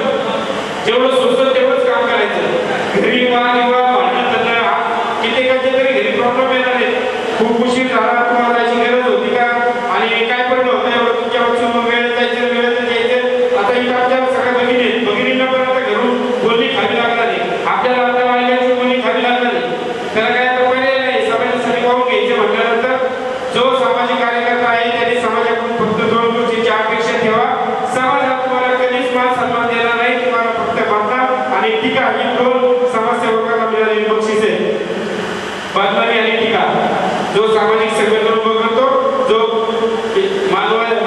जेवढं सोशल तेवढंच काम करायचं. घरी वादविवाद भांडण कित्येकाचे तरी घरी प्रॉब्लेम येणार आहे. खूप उशीर झाला, तुम्हाला जायची गरज होती का आणि काय पडलं होतं एवढं तुमच्या वेळेत जायचं वेळेत यायचं. आता इथं आमच्या सगळ्या भगिनींना पण आता घरून बोलणी खावी लागणार नाही, आपल्याला आपल्या वाहिल्याची बोलणी खावी लागणार नाही. त्याला काय आता पर्याय नाही. समाजासाठी पाहून घ्यायचं म्हटल्यानंतर जो सामाजिक कार्यकर्ता आहे त्यांनी समाजाकडून फक्त 2 गोष्टींची अपेक्षा ठेवा. समाजात तुम्हाला कधीच मान सन्मान देणार नाही, तुम्हाला फक्त बदनाम आणि टीका ही 2 समाजसेवकांना मिळालेली बक्षीस आहे. बदनामी आणि टीका. जो सामाजिक संघटन उभं करतो, जो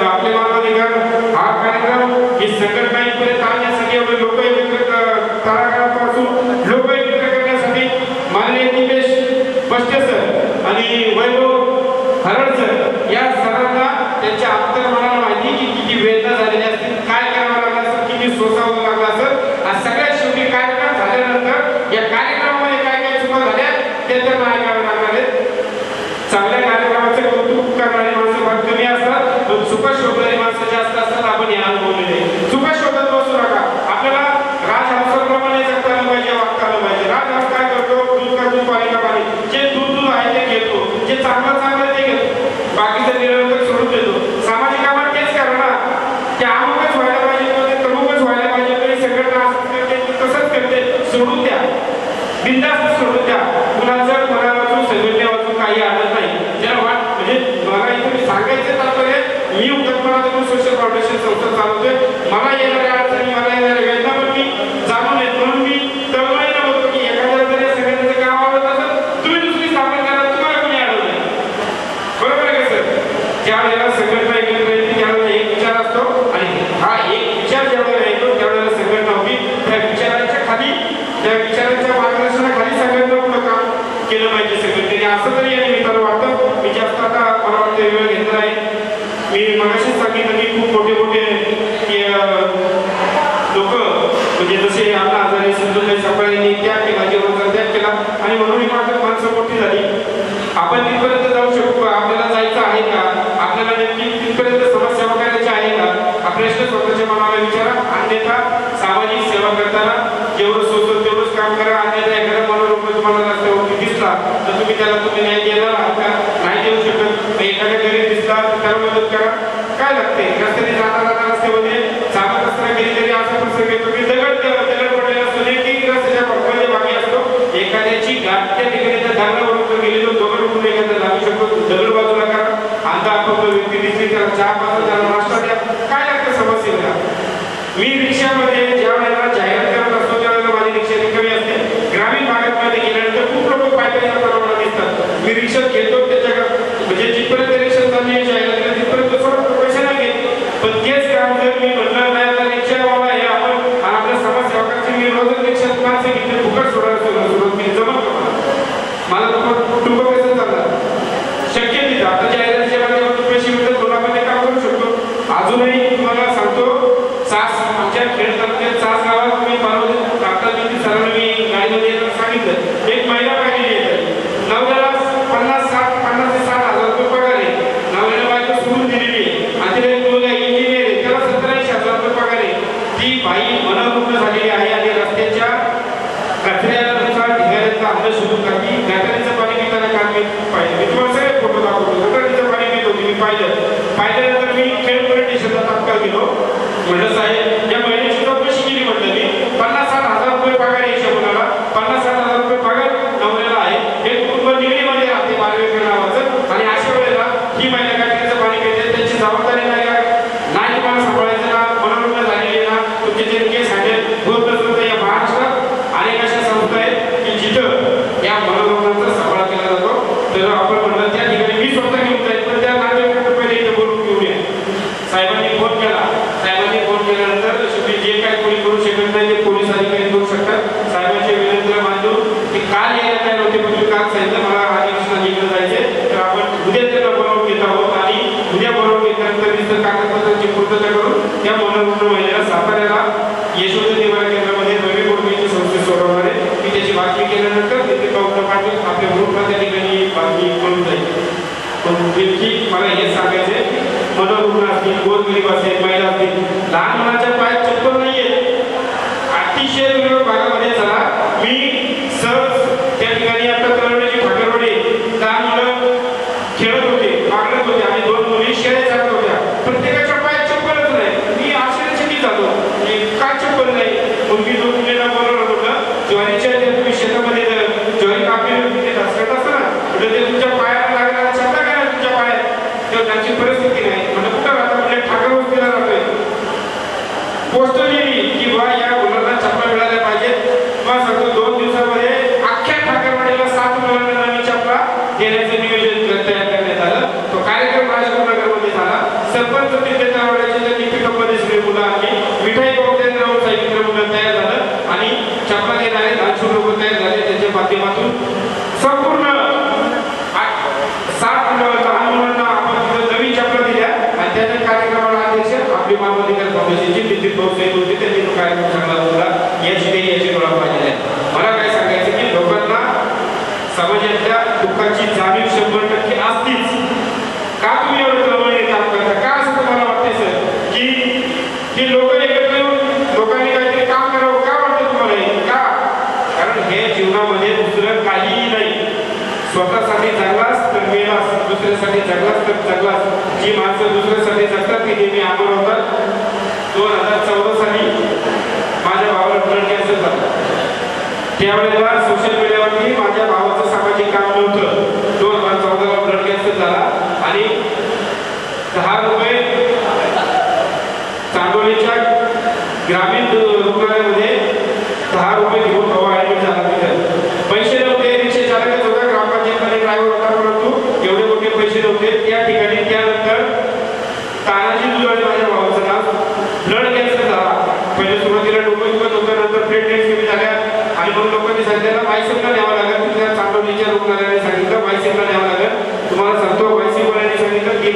आपले मानवाधिकार हा कार्यक्रम ही संघटना इथपर्यंत आणण्यासाठी एवढे लोक एकत्र तळागाळापासून लोक एकत्र करण्यासाठी माननीय दिपेश आणि वैभव हरडसर या सरांना त्यांच्या अंतर्मनाला माहिती की किती वेदना झालेल्या असतील, काय करावं लागलं असेल, किती सोसावं लागलं असेल. आणि सगळ्यात शेवटी कार्यक्रम झाल्यानंतर या कार्यक्रमामध्ये काय काय चुका झाल्या ते त्यांना ऐकावे लागणार आहेत. चांगल्या कार्यक्रमाचे कौतुक करणारी माणसं फार कमी असतात, पण चुका शोधणारी माणसं जास्त असतात. आपण हे अनुभवलेले. चुका शोधत बसू नका. आपल्याला राजहंसाप्रमाणे जगता आलं पाहिजे, वागता आलं पाहिजे. राजहंस काय करतो? दूध का दूध, पाणी का पाणी. जे दूध आहे ते घेतो, जे चांगलं चांगलं ते घेतो, बाकीचं निरंतर सोडून देतो. सामाजिक कामात तेच करा ना. ते अमुकच व्हायला पाहिजे, ते तमुकच व्हायला पाहिजे, तरी सगळ्यांना असंच करते, तसंच करते. सोडून द्या, बिनधास्त सोडून द्या. कुणाचं कोणा वाचून संघटने वाचून काही आलं नाही. ज्या म्हणजे मला इथे सांगायचं तात्पर्य, मी उत्तमपणा सोशल फाउंडेशन संस्था चालवतोय. मला येणाऱ्या अडचणी, मला येणाऱ्या वेदना पण मी जाणून येत, म्हणून मी तळमळीने बोलतो की एखाद्याला जर या सगळ्यांचं काम आवडत असेल, तुम्ही दुसरी स्थापन करा, तुम्हाला कोणी अडवलं नाही. बरोबर आहे का सर? ज्या वेळेला संघटना एकत्र येते त्यावेळेला एक विचार असतो, आणि हा एक विचार ज्यावेळेला येतो त्यावेळेला संघटना होती. त्या विचारांच्या खाली, त्या विचारांच्या मार्गदर्शनाखाली संघटना पुढं काम केलं पाहिजे संघटनेने, असं तरी या निमित्तानं वाटतं. मी जास्त आता मला वाटतं वेळ घेतला आहे. मी मगाशीच सांगितलं की खूप मोठे मोठे लोक, म्हणजे जसे अण्णा हजारे, सिंधुताई सपकाळ यांनी त्याग केला, जीवनाचा त्याग केला, आणि म्हणून ही माणसं मोठी झाली. आपण तिथपर्यंत जाऊ शकतो, आपल्याला जायचं आहे का? आपल्याला नेमकी तिथपर्यंत समाजसेवा करायची आहे का? हा प्रश्न स्वतःच्या मनाला विचारा. अन्यथा सामाजिक सेवा करताना जेवढं सोचत तेवढंच काम करा. अन्यथा एखाद्या मनोरुग्ण तुम्हाला रस्त्यावरती दिसला तर तुम्ही त्याला न्याय देणार आहात का? नाही देऊ शकत. एखाद्या गरीब दिसला तर त्याला मदत करा. काय लागते? रस्त्याने जाता रस्त्यामध्ये चालत असताना कधीतरी असा प्रसंग येतो की दगड पडलेला असतो, की रस्त्याच्या पडद्याच्या भागी असतो. एखाद्याची गाठ त्या ठिकाणी त्या दगडावर गेलेलो दगड उठून एखादा लागू शकतो. दगड बाजूला करा. अंधा अपंग व्यक्ती दिसली त्याला चहा पाजा, त्याला नाश्ता द्या. काय लागतं समस्येला? मी रिक्षामध्ये ज्या वेळेला जाहिरात करत असतो त्यावेळेला माझी रिक्षा रिकामी असते. ग्रामीण भागामध्ये गेल्यानंतर खूप लोक पायपायच्या प्रमाणात दिसतात. मी रिक्षात घेतो, त्याच्याकडे म्हणजे जिथपर्यंत रिक्षा चालली जाहिरात तिथपर्यंत सोडतो, पैसे नाही घेत. पण तेच काम जर मी म्हणलं नाही तर रिक्षावाला हे आपण आपल्या समाजसेवकाची मी रोजच रिक्षात माणसं घेतली, फुकट सोडायला सुरुवात केली, जमत का मला? कुटुंब कसं चालणार? शक्य तिथं आता जाहिरातीच्या माध्यमातून पैसे मिळतात, म्हणून आपण ते काम करू शकतो. अजूनही तुम्हाला सांगतो, सास आमच्या खेड तालुक्यात सास गावात मी बनवले आता सरांना मी गाडीमध्ये सांगितलं, एक महिला पाहिलेली आहे. नवऱ्याला 50 ते 60 हजार रुपये पगार आहे. नवऱ्याला बायको सोडून दिलेली आहे, आणि तिला एक मुलगा इंजिनियर आहे, त्याला 70-80 हजार रुपये पगार आहे. ती बाई मनोरुग्ण झालेली आहे, आणि रस्त्याच्या कचऱ्याचा ढिगाऱ्याचा अंदाज शोधून टाकी. गटारीचं पाणी पिताना काम मी पाहिजे. मी तुम्हाला सगळे फोटो दाखवतो. गटारीचं पाणी पित होती मी पाहिल्यानंतर मी खेड पोलीस स्टेशनला तात्काळ गेलो. म्हटलं साहेब, या महिन्याची चौकशी केली. म्हटलं मी 50-60 हजार रुपये पगार यायच्या मुलाला, 50-60 हजार रुपये पगार नवऱ्याला आहे. हे कुटुंब निगडीमध्ये राहते बालवेकर नावाचं, आणि अशा वेळेला ही महिला गटारीचं पाणी पिते, त्याची जबाबदारी नाही तुम्हाला सांभाळायचं ना? मनोरुग्ण झालेली आहे ना? तुमचे जे केस हँडल होत नसलं तर या महाराष्ट्रात अनेक अशा संस्था आहेत की जिथं या मनोरुग्णांचा सांभाळ केला जातो. तर आपण म्हणलं त्या ठिकाणी मी स्वतः घेऊन जाईल, पण त्या नागरिकांना पहिले इथे बोलून घेऊन या. साहेबांनी फोन केला. साहेबांनी फोन केल्यानंतर शेवटी जे काय कोणी करू शकत नाही ते पोलीस अधिकारी करू शकतात. साहेबांच्या विनंतीला मानून की काल यायला काय नव्हते, पण मी काल सांगितलं मला आदिवासी इकडे जायचे, तर आपण उद्या त्यांना बोलावून घेत आहोत, आणि उद्या बोलावून घेतल्यानंतर तिथं कागदपत्रांची पूर्तता करून त्या मनोरुग्ण महिलेला साताऱ्याला यशोदा निवारण केंद्रामध्ये नवी मोडमीची संस्थेत सोडवणार आहे. मी त्याची बातमी केल्यानंतर तिथे डॉक्टर पाटील आपल्या ग्रुपला त्या ठिकाणी बातमी करून जाईल. पण नेमकी मला हेच सांगायचे, मनोरुग्ण असतील, गोरगरीब असतील, महिला असतील, लहान मुलाच्या पायात चप्पल नाहीये. अतिशय विरोध भागामध्ये चला. मी सहज त्या ठिकाणी आता तळवण्याची ठाकरवाडी लहान मुलं खेळत होते, मागणत होते, आणि 2 मुली शाळेत जात होत्या. प्रत्येकाच्या पायात चप्पलच नाही. मी आश्चर्यचकित झालो की का चप्पल नाही. मग मी 2 मुलींना बोलवलं होतं, ज्वारीच्या तुम्ही शेतामध्ये ज्वारी कापली घासकट असतं ना, म्हणजे ते तुमच्या पायाला लागणार चपला काय तुमच्या पायात, तेव्हा त्यांची परिस्थिती नाही. म्हणजे कुठं राहता? म्हणजे ठाकर वस्तीला राहतोय. पोस्ट लिहिली की बा या मुलांना चपला मिळाल्या पाहिजेत. मग सांगतो 2 दिवसामध्ये अख्ख्या ठाकरवाडीला 7 मुलांना नवीन चपला देण्याचं नियोजन तयार करण्यात आलं. तो कार्यक्रम राजगुरुनगरमध्ये झाला. सरपंच तिथे तळवड्याचे त्यांनी पिकअपमध्ये सगळी मुलं आणली. मिठाई बहुतेंद्रावर साहित्य मुलं तयार झालं, आणि चपला देणारे 200 लोक तयार झाले. त्याच्या माध्यमातून संपूर्ण जी माणसं दुसऱ्यासाठी जगतात ती नेहमी आंदोलन होतात. 2014 साली माझ्या भावाला ब्लड कॅन्सर झाला. त्यावेळेला सोशल मीडियावरती माझ्या भावाचं सामाजिक काम नव्हतं. 2014ला ब्लड कॅन्सर झाला आणि 10 रुपये चांदोलीच्या ग्रामीण रुग्णालयामध्ये 10 रुपये घेऊन भाऊ ऍडमिट झाला. पैसे नव्हते, रिक्षा चालकच होता, ग्रामपंचायतमध्ये ड्रायव्हर होता, परंतु एवढे मोठे पैसे नव्हते. त्या ठिकाणी त्यानंतर तानाजी दुधाळे माझ्या भावाचं नाव, ब्लड कॅन्सर झाला. पहिले सुरुवातीला डोकं दुखत होतं, नंतर प्लेटलेट्स कमी झाल्या आणि मग लोकांनी सांगितलं वायसीएमला न्यावं लागेल. तिथल्या चांदोलीच्या रुग्णालयाने सांगितलं वायसीएमला न्यावं लागेल. तुम्हाला सांगतो वायसीएमवाल्यांनी सांगितलं की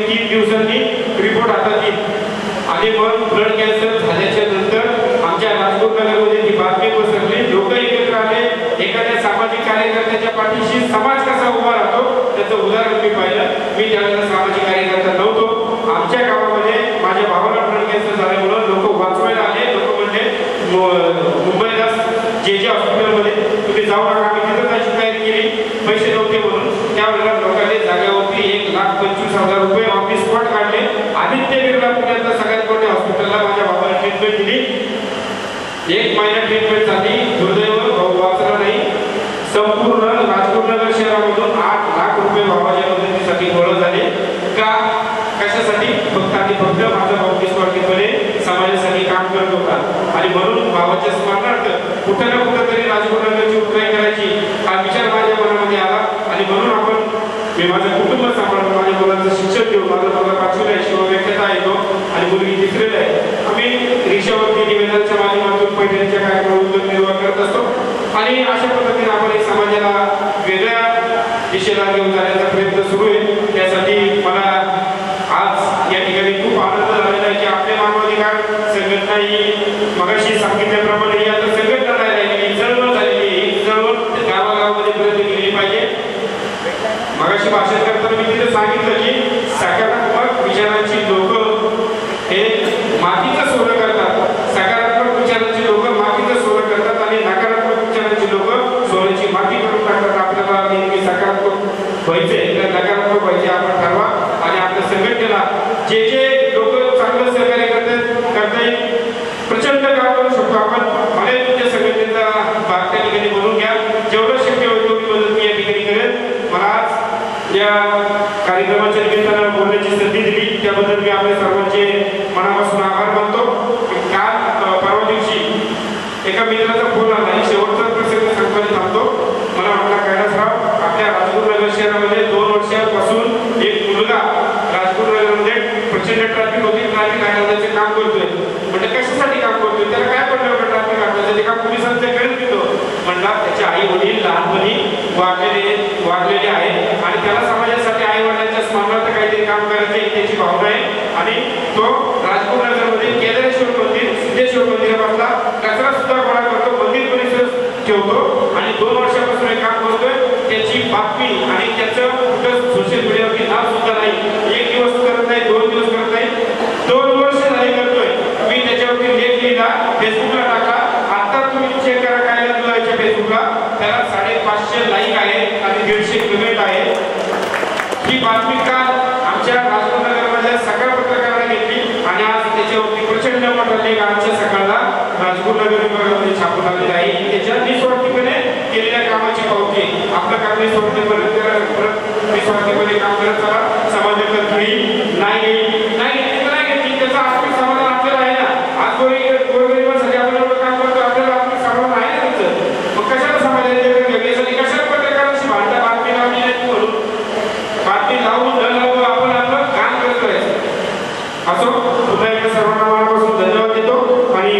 3 दिवसांनी रिपोर्ट हातात येईल. आणि मग ब्लड कॅन्सर झाल्याच्या नंतर आमच्या राजकोट नगरमध्ये ती बातमी पसरली. लोक एकत्र आले. एखाद्या सामाजिक कार्यकर्त्याच्या पाठीशी समाज कसा उभा राहतो त्याचं उदाहरण मी पाहिलं. मी त्यावेळेला सामाजिक कार्यकर्ता नव्हतो. आमच्या गावामध्ये माझ्या भावाला ब्लड कॅन्सर झाल्यामुळं लोक वाचवायला आले. लोक म्हणजे मुंबईला जे हॉस्पिटलमध्ये तुम्ही जाऊ नका, आम्ही तिथं जायची तयारी केली. पैसे नव्हते म्हणून त्यावेळेला लोकांनी जागेवरती 1,25,000 रुपये ऑन दी स्पॉट काढले. आदित्य बिर्ला पुण्यातल्या सगळ्यात मोठ्या हॉस्पिटलला माझ्या भावाला ट्रीटमेंट दिली. 1 महिना ट्रीटमेंट झाली. दुर्दैव भाऊ वाचला नाही. संपूर्ण राजकोट नगर शहरामधून 8 लाख रुपये भावाच्या मदतीसाठी गोळा झाले. का कशासाठी? फक्त आणि फक्त माझा भाऊ निस्वार्थीपणे समाजासाठी काम करत होता. आणि म्हणून भावाच्या स्मरणार्थ कुठं ना कुठं तरी राजकोट नगरची उतराई करायची हा विचार माझ्या मनामध्ये आला. आणि म्हणून मी माझं कुटुंब सांभाळून माझ्या मुलांचं शिक्षण घेऊन, माझा मुलगा 5वीला आहे, शिवव्याख्याता आहे तो, आणि मुलगी 3रीला आहे. आम्ही रिक्षावरती निवेदनाच्या माध्यमातून पैठणीच्या कार्यक्रमात उदरनिर्वाह करत असतो. आणि अशा पद्धतीने आपण एक समाजाला वेगळ्या दिशेला घेऊन जाण्याचा प्रयत्न सुरू आहे. त्यासाठी मला आज या ठिकाणी खूप आनंद झालेला आहे की आपले मानवाधिकार संघटना ही मगाशी सांगितल्याप्रमाणे ही आता संघटना नाही राहिली, चळवळ झालेली. ही चळवळ गावागावामध्ये प्रयत्न केली पाहिजे. मगाशी भाषण करताना मी तिथे सांगितलं की सकारात्मक विचारांची लोक हे मातीचं सोनं करतात. सकारात्मक विचारांची लोक मातीचं सोनं करतात आणि नकारात्मक विचारांची लोक सोन्याची माती करून टाकतात. आपल्याला नेहमी सकारात्मक व्हायचे तर नकारात्मक व्हायचे आपण ठरवा. आणि आपल्या संघटनेला जे लोक चांगलं सहकार्य करता येईल, प्रचंड काम करू शकतो आपण. मला तुमच्या संघटनेचा भाग त्या ठिकाणी बनवून घ्या. जेवढं शक्य होईल तेवढी मदत मी या ठिकाणी करेन. मला आज या कार्यक्रमाच्या निमित्तानं बोलण्याची संधी दिली त्याबद्दल मी आपल्या सर्वांचे मनापासून आभार मानतो. काल परवा दिवशी एका मित्राचा फोन आला. शेवटचा प्रसंग सांगताना थांबतो. मला म्हटला कैलासराव, आपल्या राजकोट नगर शहरामध्ये 2 वर्षापासून एक मुलगा राजकोट नगरमध्ये प्रचंड ट्रॅफिक होती, ट्रॅफिक हाताळण्याचे काम करतोय. म्हणजे कशासाठी काम करतोय, त्याला काय पडलं एवढं ट्रॅफिक हाताळण्याचं, ते काम पोलिसांच्या कडेच देतो. म्हणला त्याचे आई वडील लहानपणी वाढलेले आहेत आणि त्याला समाजासाठी आई वडिलांच्या स्मरणार्थ काहीतरी काम करायचं त्याची भावना आहे. आणि तो राजकोट नगरमध्ये केदारेश्वर मंदिर, सिद्धेश्वर मंदिरापासला कचरा सुद्धा गोळा करतो, मंदिर परिसर ठेवतो आणि 2 वर्षापासून हे काम करतोय. त्याची बातमी आणि त्याचं कुठं सोशल मीडियावरती नाव सुद्धा नाही. 1 दिवस करत नाही, 2 दिवस करत नाही, 2 वर्ष झाले करतोय. मी त्याच्यावरती लेख लिहिला, फेसबुकला टाकला. आता तुम्ही चेक करा काय लागलं याच्या फेसबुकला. त्याला 550 लाईक आहे आणि 150 कमेंट आहे. ही बातमी काल आमच्या राजकोट नगरमधल्या सकाळ पत्रकारांना घेतली आणि आज त्याच्यावरती प्रचंड मोठा लेख आमच्या सकाळला राजकोट नगर विभागामध्ये छापून आलेला आहे. त्याच्या निस्वार्थीपणे केलेल्या कामाची पावती. आपलं काम निस्वार्थीपणे काम करत चला. समाजाकडे नाही घेतली त्याचा आर्थिक समाधान आपल्याला आहे ना. आज गोरगरिबांसाठी आपण एवढं काम करतो, आपल्याला आर्थिक समाधान आहे ना त्याचं. मग कशाला समाजाच्या घडण्यासाठी कशाला पत्रकारांशी भांडा बातमी लावली नाही म्हणून बातमी लावून न लावून आपण आपलं काम करत राहायचं. असो, पुन्हा एकदा सर्वांना मनापासून धन्यवाद देतो. आणि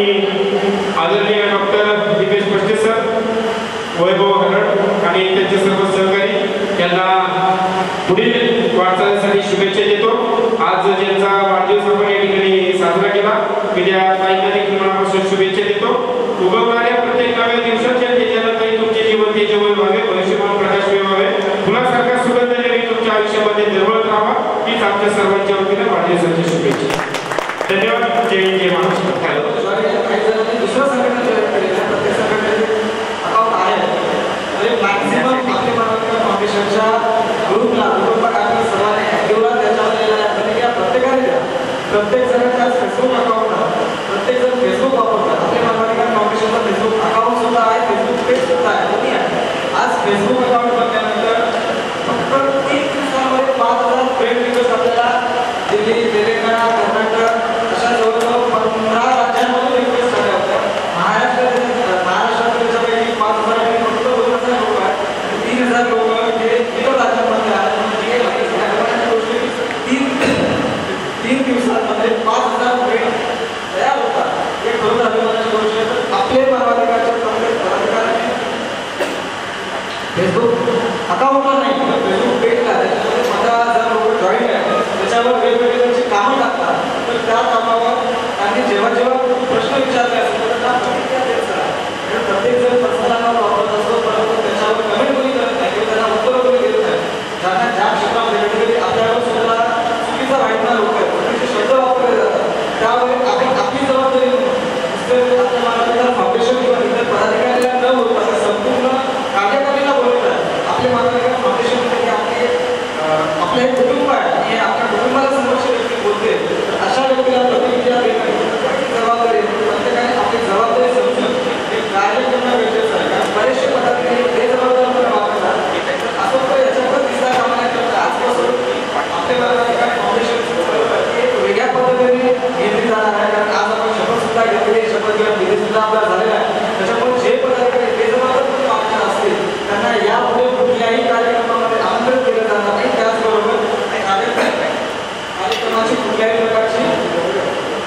आदरणीय डॉक्टर दीपेश पष्टे सर, वैभव हरड आणि त्यांचे सर्व सहकारी यांना पुढील वाटचालीसाठी शुभेच्छा देतो. आज ज्यांचा वाढदिवस आपण या ठिकाणी साजरा केला, मी त्या ताईंना देखील मनापासून शुभेच्छा देतो. उगवणाऱ्या प्रत्येक नव्या दिवसाच्या त्याच्यानंतर तुमचे जीवन तेजोमय व्हावे, भविष्यमान प्रकाशमय व्हावे, फुलासारखा सुगंध नेहमी तुमच्या आयुष्यामध्ये निर्मळ राहावा, हीच आमच्या सर्वांच्या वतीने वाढदिवसाची शुभेच्छा. धन्यवाद. जय जय महाराष्ट्र. दुसऱ्या संघटनेच्या प्रत्येक संघटनेचे अकाउंट आहे आणि मॅक्सिमम आपल्या फाउंडेशनच्या ग्रुपला सर्वांनी ऍक्टिव्ह त्याच्यामध्ये फेसबुक अकाउंटला नाही तर फेसबुक पेजला त्याच्यामध्ये माझा जर लोक जॉईन आहे त्याच्यावर वेगवेगळे त्यांची कामं टाकतात तर त्या कामावर त्यांनी जेव्हा जेव्हा प्रश्न विचारले असतात तर त्या प्रतिक्रिया देत राहा. प्रत्येक जण पर्सनल वापरत असतो परंतु त्याच्यावर कमेंट कोणी करत नाही किंवा त्यांना उत्तर कोणी देत नाही. ज्यांना ज्या क्षेत्रात वेगवेगळे आपल्यावर सुद्धा चुकीचा वाईटना लोक आहेत चुकीचे शब्द वापरले जातात त्यामुळे आपण आपली जबाबदारी आपल्या महाराष्ट्राला फाउंडेशन किंवा इतर पदाधिकाऱ्यांना न बोलता संपूर्ण कार्यकारिणीला बोलवतात. आपले महाराष्ट्र फाउंडेशन आपले एक कुटुंब आहे आणि आपल्या कुटुंबाला समक्ष व्यक्ती बोलते अशा व्यक्तीला प्रतिक्रिया देणे जबाबदारी प्रत्येकाने आपली जबाबदारी समजून हे कार्य करणं गरजेचं आहे. कारण बरेचसे पदाधिकारी बेजबाबदारपणे वापरतात असं तर याच्यावर दिसता कामा नाही करता आजपासून आपल्या महाराष्ट्र फाउंडेशन एक वेगळ्या पद्धतीने घेतली जाणार आहे. कारण आज आपण शपथ सुद्धा घेतली शपथ घेऊन विधी सुद्धा आपला झालेला आहे. त्याच्यामुळे जे पदाधिकारी बेजबाबदारपणे वागणार असतील त्यांना यापुढे कुठल्याही कार्यक्रमामध्ये आमंत्रित केलं जाणार नाही. त्याचबरोबर कार्यक्रमाची कुठल्याही प्रकारची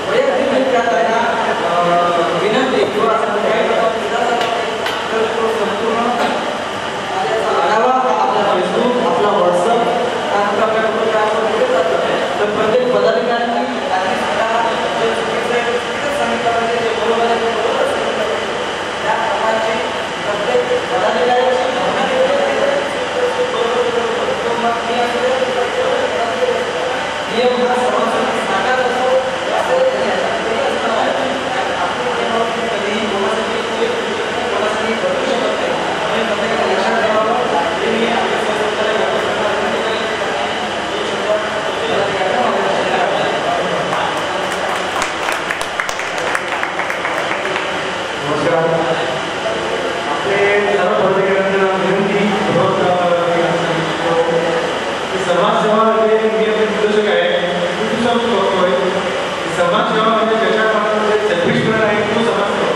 वैयक्तिकरित्या त्यांना विनंती किंवा असं कुठल्याही प्रकार दिला जाणार नाही. तर तो संपूर्ण कार्याचा आढावा आपला फेसबुक आपला व्हॉट्सअप त्यानंतर आपल्या कुटुंबावर दिले जातं. तर प्रत्येक पदाधिकाऱ्यांनी त्यांनी स्वतः जे चुकीचे सांगितलं पाहिजे जे बरोबर आहे ते बरोबर सांगितलं पाहिजे त्या प्रकारची प्रत्येक पदाधिकाऱ्याची भावना नियम हा सर्वांसाठी साकार असतो कधीही कोणासाठी कोणासाठी बदलू शकत नाही आणि प्रत्येकाला लक्षात ठेवावं हे मी आपल्या नमस्कार. आपले सर्व पदाधिकाऱ्यांना विनंती समाजसेवा म्हणजे मी आपले उद्देशक आहे बघतोय समाजसेवा म्हणजे ज्याच्या मनामध्ये सेल्फिशपणा आहे तो समाजसेवा.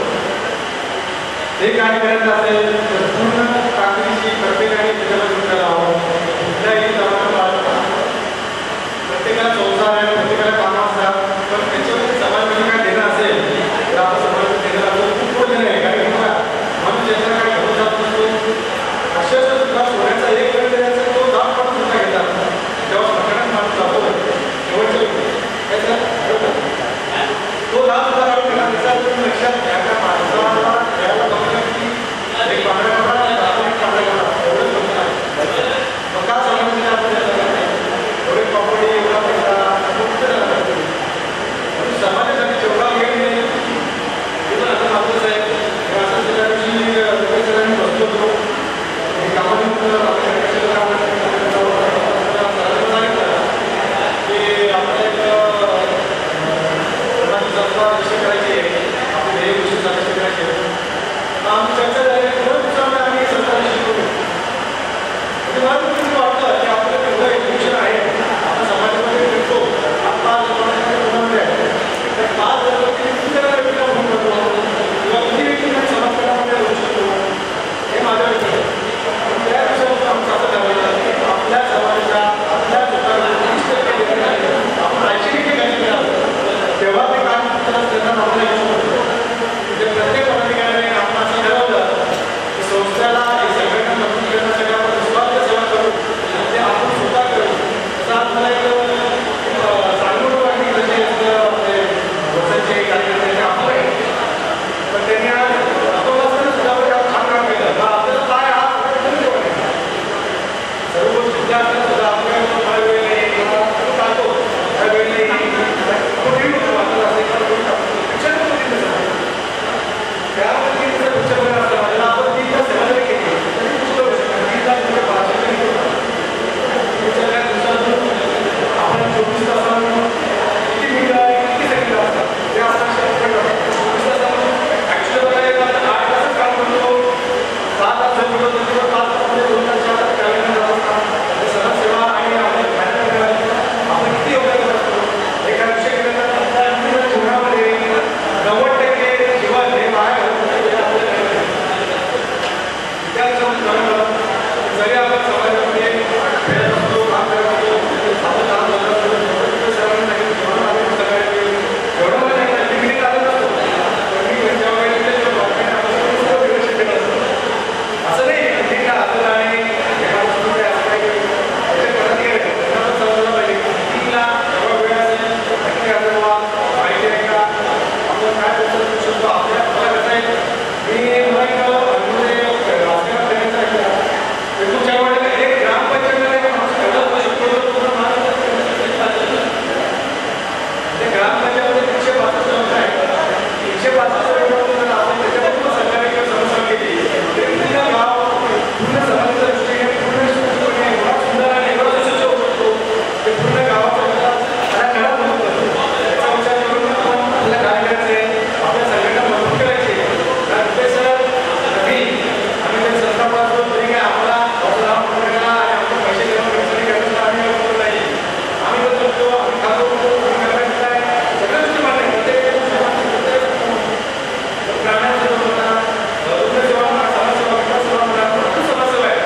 हे काय करायचं असेल तर पूर्ण ताकदीची प्रत्येकाने त्याच्यामध्ये करायला हवं. कुठल्याही जमान्यात प्रत्येकाला संसार आहे प्रत्येकाला कामं असतात पण त्याच्यामध्ये समाजामध्ये काय देणं असेल तर आपण समाजात देणं आपलं खूप मोठं आहे. कारण म्हणून ज्याच्याला काय घेऊन जात नसतो अक्षरशः सुद्धा सोन्याचा एक वेळ द्यायचा तो दाम काढून सुद्धा घेतात. जेव्हा प्रकरणात माणूस जातो शेवटच्या तो दाम सुद्धा काढून घेणार. त्याचा तुम्ही लक्षात घ्या का माणसाला घ्यायला बघलं की एक पांढऱ्या कपडा एक पांढऱ्या कपडा एवढंच बघून आहे. मग का समाजामध्ये आपण एवढे प्रॉपर्टी एवढा पैसा समाजासाठी जेवढा वेळ मिळेल ते पण आता मागतच आहे. असं त्या दिवशी बसलो होतो असं नाही सरकारपासून तरी काय आम्हाला आणि आमचे पैसे जमा करण्यासाठी आम्ही बोलत नाही. आम्ही पण करतो, आम्ही खातो, काय सगळ्या गोष्टी मान्य प्राण्यांचं होता रुग्णसेवा म्हणा, समाजसेवा म्हणा, सेवा म्हणा, भरपूर समाजसेवा आहे.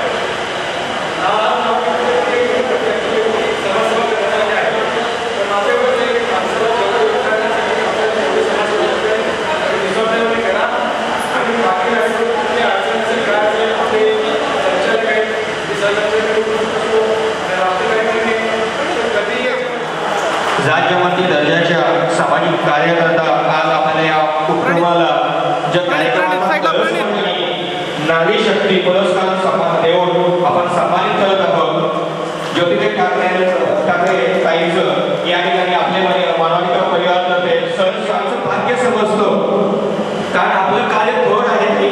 समाजसेवा करण्यासाठी आहे. पण माझं एवढंच आहे की माणसाला जेवढं योगदान समाजसेवा करा आणि बाकी कुठल्या अडचणीचं काय असेल आपले संचालक आहेत ते सहसंचालक असतो राष्ट्रकार्यक्रमी कधी राज्यमंत्री दर्जाच्या सामाजिक कार्यकर्ता आज आपल्या या उपक्रमाला ज्या कार्यक्रमाचा नारी शक्ती पुरस्कार सन्मान देऊन आपण सन्मानित करत आहोत. ज्योतिताई ठाकरे ताईंचं या ठिकाणी आपले मानवाधिकार परिवारातर्फे सहर्षाचं भाग्य समजतो, कारण आपलं कार्य थोर आहे ते.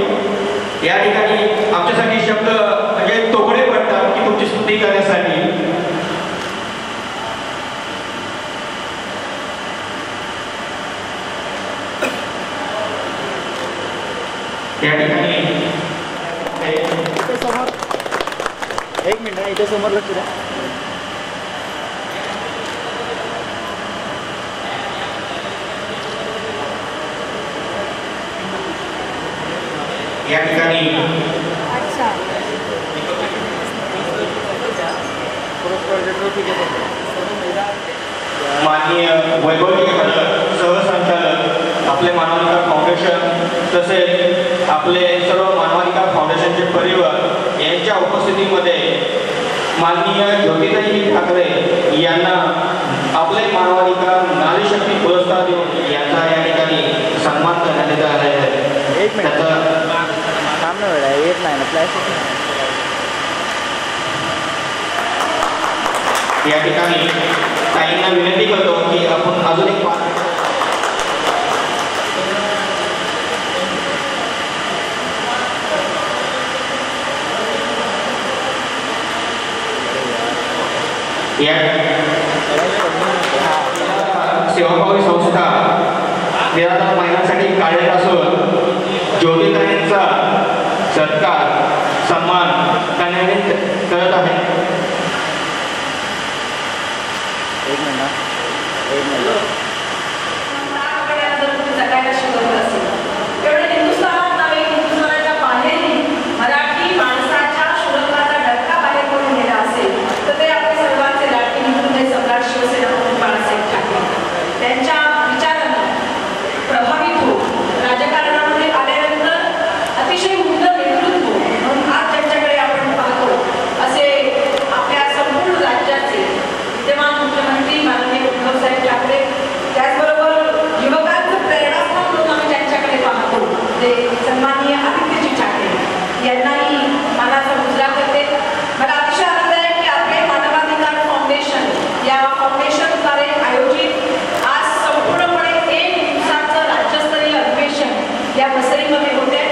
या ठिकाणी आमच्यासाठी शब्द म्हणजे तोकडे पडतात की तुमची स्तुती करण्यासाठी. या ठिकाणी एक मिनिट इथे समोर लक्ष द्या. या ठिकाणी माननीय वैभवजी सहसंचालक आपले मानवाधिकार फाउंडेशन तसेच आपले सर्व मानवाधिकार फाउंडेशनचे परिवार यांच्या उपस्थितीमध्ये माननीय ज्योतिताई ठाकरे यांना आपले मानवाधिकार नारी शक्ती पुरस्कार देऊन यांचा या ठिकाणी सन्मान करण्यात येत आहे. एक मिनिट थांब ना वेळा येत नाही ना प्लॅस्टिक. या ठिकाणी ताईंना विनंती करतो की आपण अजून एक सेवाभावी संस्था निराधार महिलांसाठी कार्यरत असून ज्योतिताईंचा सत्कार सन्मान करण्यात करत आहे. एक मिनिट जर तुम्ही जगायला शिकवत असेल तेवढं हिंदुस्थानात नव्हे, हिंदुस्थानाच्या बाहेरही मराठी माणसाच्या शुल्काचा डक्का बाहेर करून नेला असेल तर ते आपले सर्वांचे लाडके हिंदू सम्राट शिवसेना प्रमुख बाळासाहेब ठाकरे त्यांच्या विचारानं प्रभावित होऊन राजकारणामध्ये आल्यानंतर अतिशय उमद नेतृत्व म्हणून आज ज्यांच्याकडे आपण पाहतो असे आपल्या संपूर्ण राज्याचे विद्यमान मुख्यमंत्री माननीय उद्धवसाहेब ठाकरे, त्याचबरोबर युवकांचं प्रेरणास्थान म्हणून आम्ही त्यांच्याकडे पाहतो ते सन्माननीय आदित्यजी ठाकरे यांनाही मानाचा मुजरा करते. मला अतिशय आनंद आहे की आपले मानवाधिकार फाउंडेशन या फाउंडेशनद्वारे आयोजित आज संपूर्णपणे 1 दिवसाचं राज्यस्तरीय अधिवेशन या वसईमध्ये होते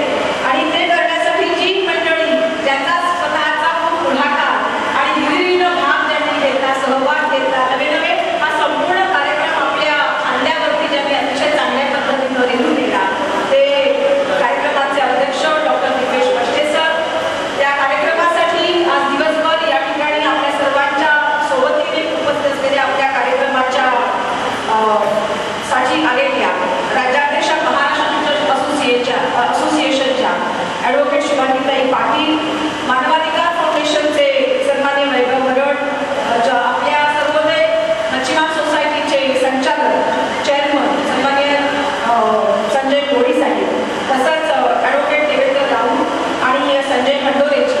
आणि ते करण्यासाठी जी मंडळी त्यांचा स्वतःचा खूप पुढाकार आणि निर्विघ्न भाग ज्यांनी घेतला, सहभाग घेतला, नवे नवे हा संपूर्ण कार्यक्रम आपल्या खांद्यावरती ज्यांनी अतिशय चांगल्या पद्धतीनं रेलून दिला ते कार्यक्रमाचे अध्यक्ष डॉक्टर दिपेश पष्टे सर. त्या कार्यक्रमासाठी आज दिवसभर या ठिकाणी आपल्या सर्वांच्या सोबतीने उपस्थित असलेल्या आपल्या कार्यक्रमाच्या साठी आलेल्या राज्याध्यक्षा महाराष्ट्र असोसिएशनच्या ॲडव्होकेट शिवानीताई पाटील, मानवाधिकार फाउंडेशनचे सन्माननीय वैभव बरड, आपल्या सर्वोदय मच्छीमार सोसायटीचे संचालक चेअरमन सन्माननीय संजय कोळी साहेब, तसंच ॲडव्होकेट देवेंद्र राऊत आणि संजय खंडोरेजी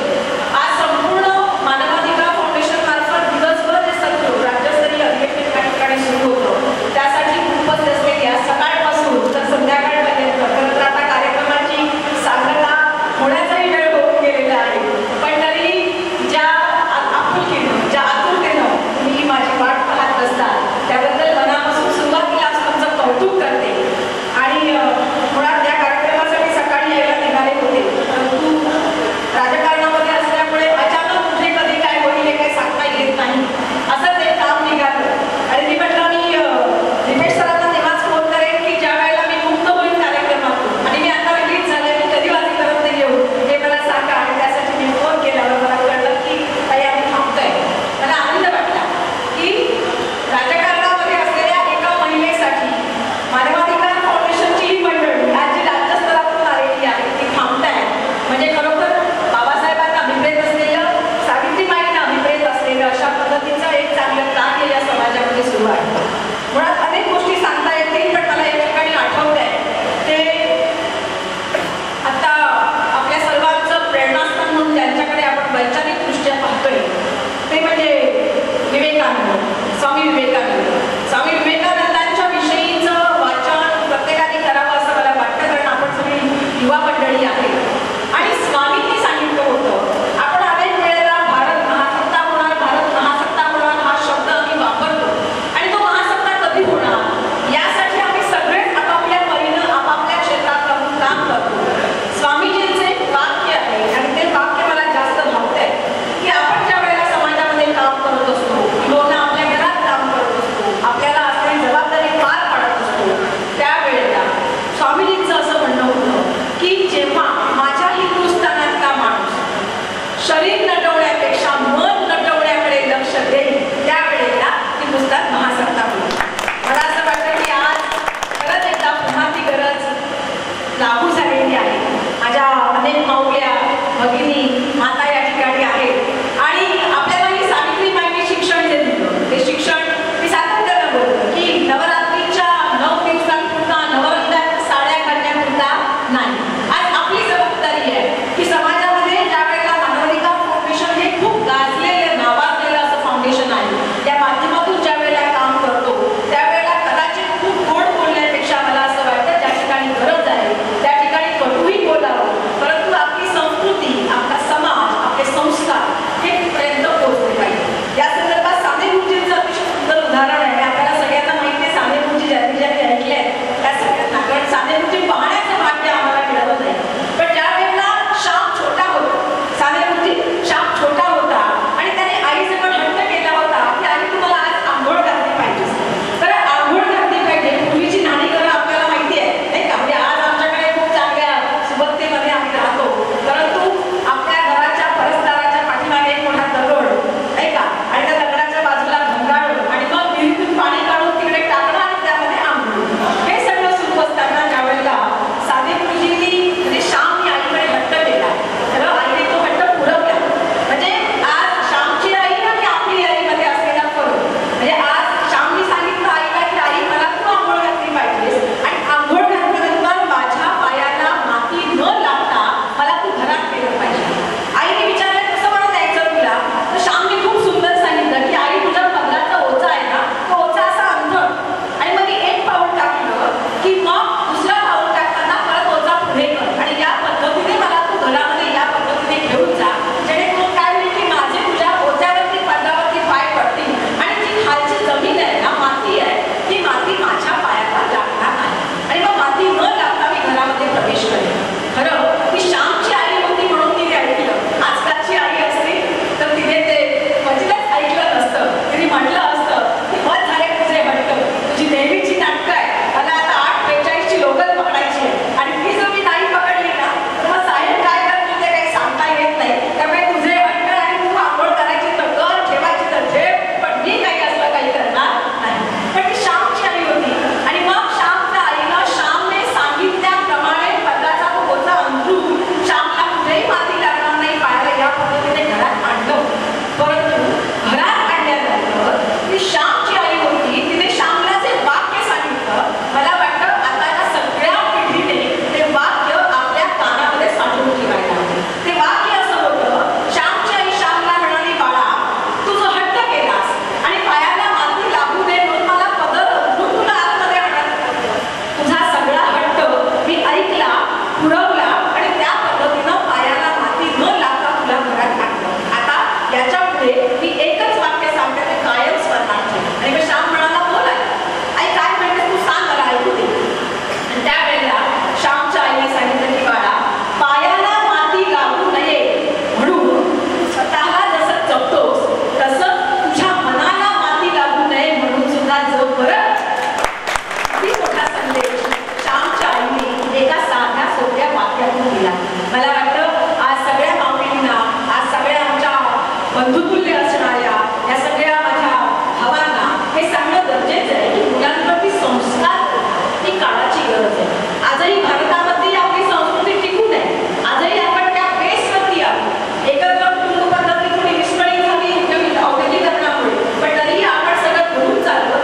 आज संपूर्ण मानवाधिकार फाउंडेशन मार्फत दिवसभर हे सत्र राज्यस्तरीय अधिवेशन त्या ठिकाणी सुरू होतं. त्यासाठी उपस्थित असलेल्या सकाळपासून तर संध्याकाळपर्यंत खरं तर आता कार्यक्रमाची सांगता होण्याचाही वेळ होऊन गेलेला महत्त्व आहे. मुळात अनेक गोष्टी सांगता येतील, पण मला या ठिकाणी आठवत आहे ते आता आपल्या सर्वांचं प्रेरणास्थान म्हणून ज्यांच्याकडे आपण वैचारिकदृष्ट्या पाहतोय ते म्हणजे विवेकानंद, स्वामी विवेकानंद. स्वामी विवेकानंदांच्या विषयीचं वाचन प्रत्येकाने करावं असं मला वाटतं, कारण आपण सगळी युवा मंडळी आहे. आणि स्वामींनी सांगितलं होतं, आपण अनेक वेळेला भारत महासत्ता होणार, भारत महासत्ता होणार हा शब्द आम्ही वापरतो आणि तो महासत्ता कधी होणार यासाठी आम्ही सगळेच आपापल्या परीनं आपापल्या क्षेत्रात राहून काम करतो. स्वामीजींचे एक वाक्य आहे आणि ते वाक्य मला जास्त भावतंय की आपण ज्या वेळेला समाजामध्ये काम करत असतो किंवा आपल्या घरात काम करत असतो, आपल्याला असलेली जबाबदारी पार पाडत असतो, त्यावेळेला स्वामीजींचं असं म्हणणं होतं की जेव्हा माझ्या हिंदुस्थानातला माणूस शरीर नटवण्यापेक्षा मन नटवण्याकडे लक्ष देईल त्यावेळेला हिंदुस्थान महासत्ता होईल. मला असं वाटतं की आज खरंच एकदा पुन्हा ती गरज लागू झालेली आहे. माझ्या अनेक माऊल्या भगिनी माता या ठिकाणी आहेत आणि आपल्याला ही सावित्रीबाईंनी शिक्षण जे दिलं ते शिक्षण मी सातत्यानं बोलतो की नवरात्रीच्या 9 दिवसांपुरता नवरंगात साड्या घालण्यापुरता नाही. आज आपली जबाबदारी आहे की समाजामध्ये ज्या वेळेला मानवनिका फाउंडेशन हे खूप गाजलेलं नावाजलेलं असं फाउंडेशन आहे, त्या माध्यमातून ज्या वेळेला काम करतो त्यावेळेला कदाचित खूप गोड बोलण्यापेक्षा मला असं वाटतं ज्या ठिकाणी गरज आहे त्या ठिकाणी कटूही बोलावं, परंतु आपली संस्कृती, आपला समाज, आपले संस्कार हे पर्यंत पोहोचले पाहिजे. या संदर्भात साने गुरुजींचं अतिशय सुंदर उदाहरण आहे. आपल्याला सगळ्यांना माहिती आहे साने गुरुजी ज्यांनी ज्यांनी ऐकले आहेत त्या सगळ्यांना, कारण साने गुरुजी पाहण्याचं भाग्य आम्हाला मिळालं नाही. पण ज्या वेळेला श्याम छोटा होता, साने गुरुजी श्याम छोटा होता आणि त्याने आईजवळ हट्ट केला होता की आई तुम्हाला आज आंघोळ घातली पाहिजे. तर आंघोळ घातली पाहिजे. पूर्वीची नाणी घरं आपल्याला माहिती आहे नाही का, म्हणजे आज आमच्याकडे खूप चांगल्या सुबत्तेमध्ये आम्ही राहतो, परंतु आपल्या घराच्या परसदाराच्या पाठीमागे एक मोठा दगड नाही का, आणि त्या दगडाच्या बाजूला भंगाळ आणि मग विहिरीतून पाणी काढून तिकडे टाकणं आणि त्यामध्ये आंघोळ, हे सगळं सुरू असताना ज्या वेळेला साने गुरुजींनी म्हणजे श्यामनी आईकडे हट्ट केला, तर आईने तो हट्ट पुरवला. म्हणजे आज श्यामची आई आणि आपली आईमध्ये असलेला फरक, म्हणजे आज श्यामनी सांगितलं आईला की आई मला तू आंघोळ घातली पाहिजेस आणि आंघोळ घातल्यानंतर माझ्या पायाला माती न लागता मला तू घरात केलं पाहिजे. आईने विचारलं कसं म्हणून द्यायचं तुला, तर श्यामने खूप सुंदर सांगितलं की आई तुझ्या पदराचा ओझा आहे ना, तो ओझा असा अंधळ आणि मग एक पाऊल टाकलं की मग दुसरा पाऊल टाकताना परत ओझा पुढे कर आणि या पद्धतीने मला तू घरामध्ये या पद्धतीने घेऊन जा, जेणेकरून काय होईल की माझे तुझ्या ओझ्यावरती पदरावरती पाय पडतील आणि जी खालची जमीन आहे ना, माती आहे, ती माती माझ्या पायाला लागणार नाही आणि मग माती न लागता मी घरामध्ये प्रवेश करेन. खरं ती श्यामची आई होती म्हणून तिने ऐकलं. आजकालची आई असते तर तिने ते क्वचितच ऐकलं नसतं, तिने म्हटलं असतं की बस झाले तुझे हट्ट, तुझी नेहमीची नाटकं आहे, मला आता 8:45 ची लोकल पकडायची आहे आणि ती जर मी नाही पकडली ना तर मग साहेब काय करतील ते काही सांगता येत नाही. त्यामुळे तुझे हट्ट आणि तू आंघोळ करायची तर कर, ठेवायची तर ठेव, पण मी काही असलं काही करणार नाही. पण ती श्यामची आई होती आणि मग श्यामच्या आईनं श्यामने सांगितल्याप्रमाणे पदराचा तो ओझा अंथरून श्यामला कुठेही माती लागणार नाही पायाला या पद्धतीने घरात आणलं. परंतु घरात आणल्यानंतर ती श्यामची आई होती, तिने श्यामला जे वाक्य सांगितलं, मला वाटतं आता या सगळ्या पिढीने ते वाक्य आपल्या कानामध्ये साठवून ठेवायला हवं. ते वाक्य असं होतं, श्यामची आई श्यामला म्हणाली, बाळा तू जो हट्ट केलास आणि पायाला माती लागू दे म्हणून मला पदर अंथरून तुला आतमध्ये आणायचं, तुझा सगळा हट्ट मी ऐकला, पुरवला आणि त्या पद्धतीनं पायाला माती न लागता तुला घरात टाकलं. आता याच्या पुढे मी एकच वाक्य सांगते, ते कायम स्मरणात ठेव. आणि मग श्याम म्हणाला, बोल आई काय म्हणते तू सांग, मला ऐकू दे. आणि त्यावेळेला श्यामच्या आईने सांगितलं की बाळा पायाला माती लागू नये म्हणून स्वतःला जसं जपतोस तसं तुझ्या मनाला माती लागू नये म्हणून सुद्धा जप बरं. किती मोठा संदेश श्यामच्या आईने एका साध्या सोप्या वाक्यातून दिला. मला वाटतं आज सगळ्या माऊलींना, आज सगळ्या आमच्या बंधुतुल्य असणाऱ्या या सगळ्या माझ्या भावांना हे सांगणं गरजेचं आहे की मुलांवरती संस्कार ही काळाची गरज आहे. आजही भारतामध्ये आपली संस्कृती टिकून आहे, आजही आपण त्या बेसवरती आहोत. एकत्र कुटुंब पद्धती थोडी विस्कळीत झाली औद्योगिकरणामुळे, पण तरीही आपण सगळं घडून चालतो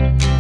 आहे.